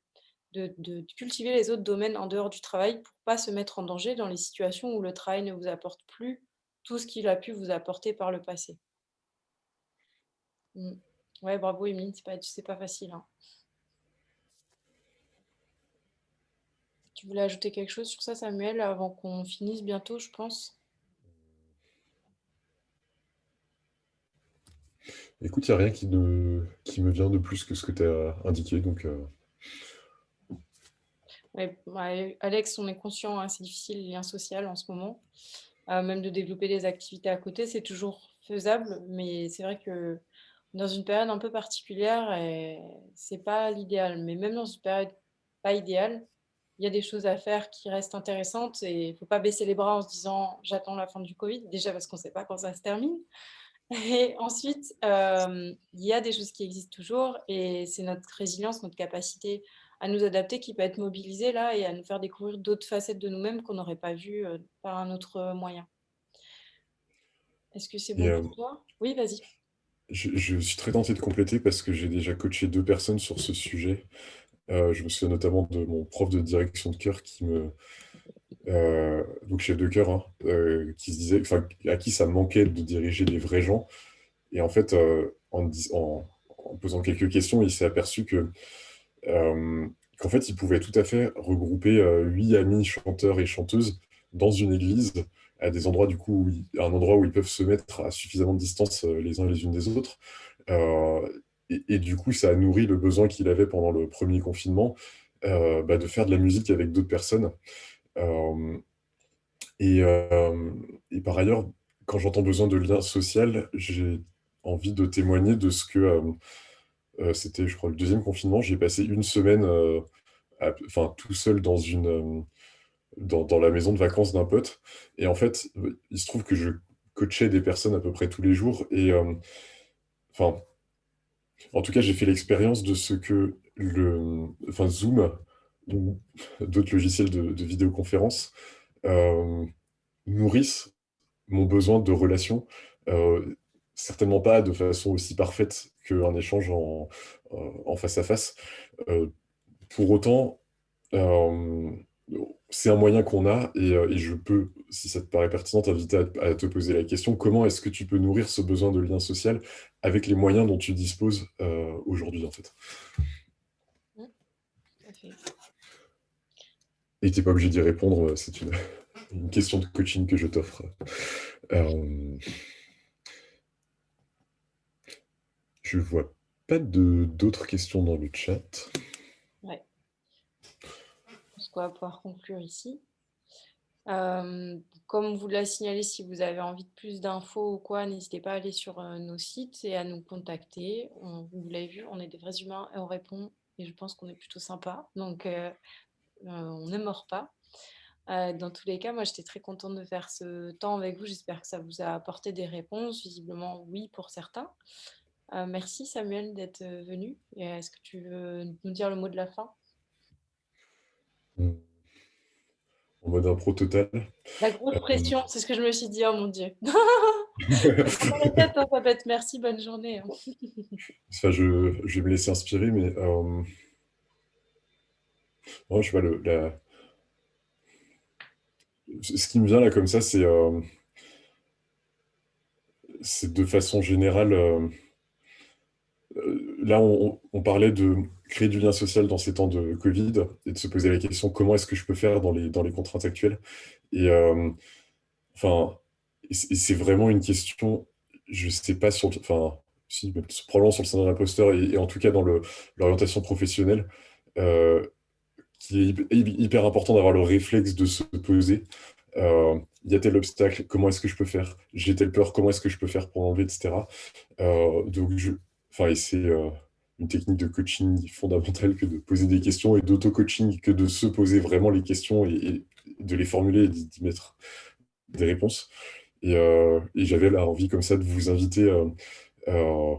cultiver les autres domaines en dehors du travail pour pas se mettre en danger dans les situations où le travail ne vous apporte plus tout ce qu'il a pu vous apporter par le passé. Ouais, bravo Émilie, c'est pas facile, hein. Tu voulais ajouter quelque chose sur ça, Samuel, avant qu'on finisse bientôt, je pense? Écoute, il n'y a rien qui me vient de plus que ce que tu as indiqué, donc Ouais, Alex, on est conscient, hein, c'est difficile le lien social en ce moment. Même de développer des activités à côté, c'est toujours faisable, mais c'est vrai que dans une période un peu particulière, c'est pas l'idéal. Mais même dans une période pas idéale, il y a des choses à faire qui restent intéressantes et il ne faut pas baisser les bras en se disant j'attends la fin du Covid, déjà parce qu'on ne sait pas quand ça se termine. Et ensuite, il y a des choses qui existent toujours et c'est notre résilience, notre capacité à nous adapter qui peut être mobilisée là et à nous faire découvrir d'autres facettes de nous-mêmes qu'on n'aurait pas vues par un autre moyen. Est-ce que c'est et, bon pour toi? Oui, vas-y. je suis très tenté de compléter parce que j'ai déjà coaché 2 personnes sur ce sujet. Je me souviens notamment de mon prof de direction de chœur donc chef de chœur, hein, qui se disait, enfin, à qui ça manquait de diriger des vrais gens. Et en fait, en posant quelques questions, il s'est aperçu euh, qu'en fait, il pouvait tout à fait regrouper 8 amis chanteurs et chanteuses dans une église, à des endroits, du coup, à un endroit où ils peuvent se mettre à suffisamment de distance les uns et les unes des autres. Euh, et du coup, ça a nourri le besoin qu'il avait pendant le premier confinement, de faire de la musique avec d'autres personnes. Euh, et, euh, et par ailleurs, quand j'entends besoin de lien social, j'ai envie de témoigner de ce que c'était, je crois, le deuxième confinement. J'ai passé une semaine, enfin, tout seul dans la maison de vacances d'un pote. Et en fait, il se trouve que je coachais des personnes à peu près tous les jours. Et enfin, en tout cas, j'ai fait l'expérience de ce que enfin, Zoom ou d'autres logiciels de vidéoconférence euh, nourrissent mon besoin de relation. euh, Certainement pas de façon aussi parfaite qu'un échange en face à face. Euh, pour autant, euh, c'est un moyen qu'on a et je peux, si ça te paraît pertinent, t'inviter à te poser la question, comment est-ce que tu peux nourrir ce besoin de lien social avec les moyens dont tu disposes aujourd'hui, en fait. Tout à fait. Et tu n'es pas obligé d'y répondre, c'est une question de coaching que je t'offre. Je vois pas d'autres questions dans le chat. Ouais. Je pense qu'on va pouvoir conclure ici. Comme vous l'a signalé, si vous avez envie de plus d'infos ou quoi, n'hésitez pas à aller sur nos sites et à nous contacter. Vous l'avez vu, on est des vrais humains et on répond. Et je pense qu'on est plutôt sympa. Donc, on ne mord pas. Dans tous les cas, moi, j'étais très contente de faire ce temps avec vous. J'espère que ça vous a apporté des réponses. Visiblement, oui, pour certains. Merci, Samuel, d'être venu. Et est-ce que tu veux nous dire le mot de la fin? En mode impro total. La grosse Euh, pression, c'est ce que je me suis dit. Oh mon Dieu. Dans la tête, hein, ça peut être merci, bonne journée, hein. Enfin, je vais me laisser inspirer, mais non, je sais pas, ce qui me vient là comme ça, c'est de façon générale. Là, on parlait de créer du lien social dans ces temps de Covid et de se poser la question comment est-ce que je peux faire dans les contraintes actuelles. Et enfin, et c'est vraiment une question, je sais pas enfin, si, mais probablement sur le syndrome d'imposteur et en tout cas dans l'orientation professionnelle, euh, qui est hyper important d'avoir le réflexe de se poser. Il y a tel obstacle, comment est-ce que je peux faire? J'ai telle peur, comment est-ce que je peux faire pour enlever, etc. Donc, enfin, et c'est une technique de coaching fondamentale que de poser des questions et d'auto-coaching que de se poser vraiment les questions et de les formuler et d'y mettre des réponses. Et j'avais la envie comme ça de vous inviter euh,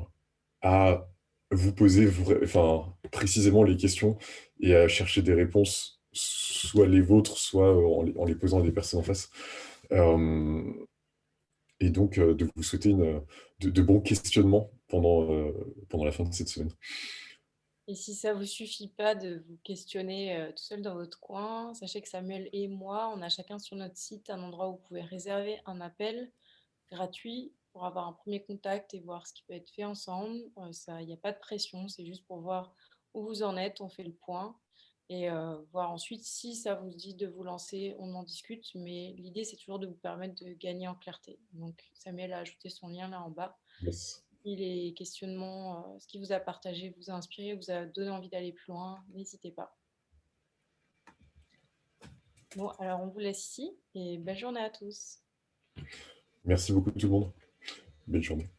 à vous poser enfin, précisément les questions et à chercher des réponses soit les vôtres, soit en les posant à des personnes en face. Et donc, de vous souhaiter de bons questionnements pendant la fin de cette semaine. Et si ça ne vous suffit pas de vous questionner tout seul dans votre coin, sachez que Samuel et moi, on a chacun sur notre site un endroit où vous pouvez réserver un appel gratuit pour avoir un premier contact et voir ce qui peut être fait ensemble. Il n'y a pas de pression, c'est juste pour voir où vous en êtes, on fait le point et voir ensuite si ça vous dit de vous lancer, on en discute. Mais l'idée, c'est toujours de vous permettre de gagner en clarté. Donc, Samuel a ajouté son lien là en bas. Yes. Si les questionnements, ce qu'il vous a partagé vous a inspiré, vous a donné envie d'aller plus loin, n'hésitez pas. Bon, alors on vous laisse ici et belle journée à tous. Merci beaucoup tout le monde. Belle journée.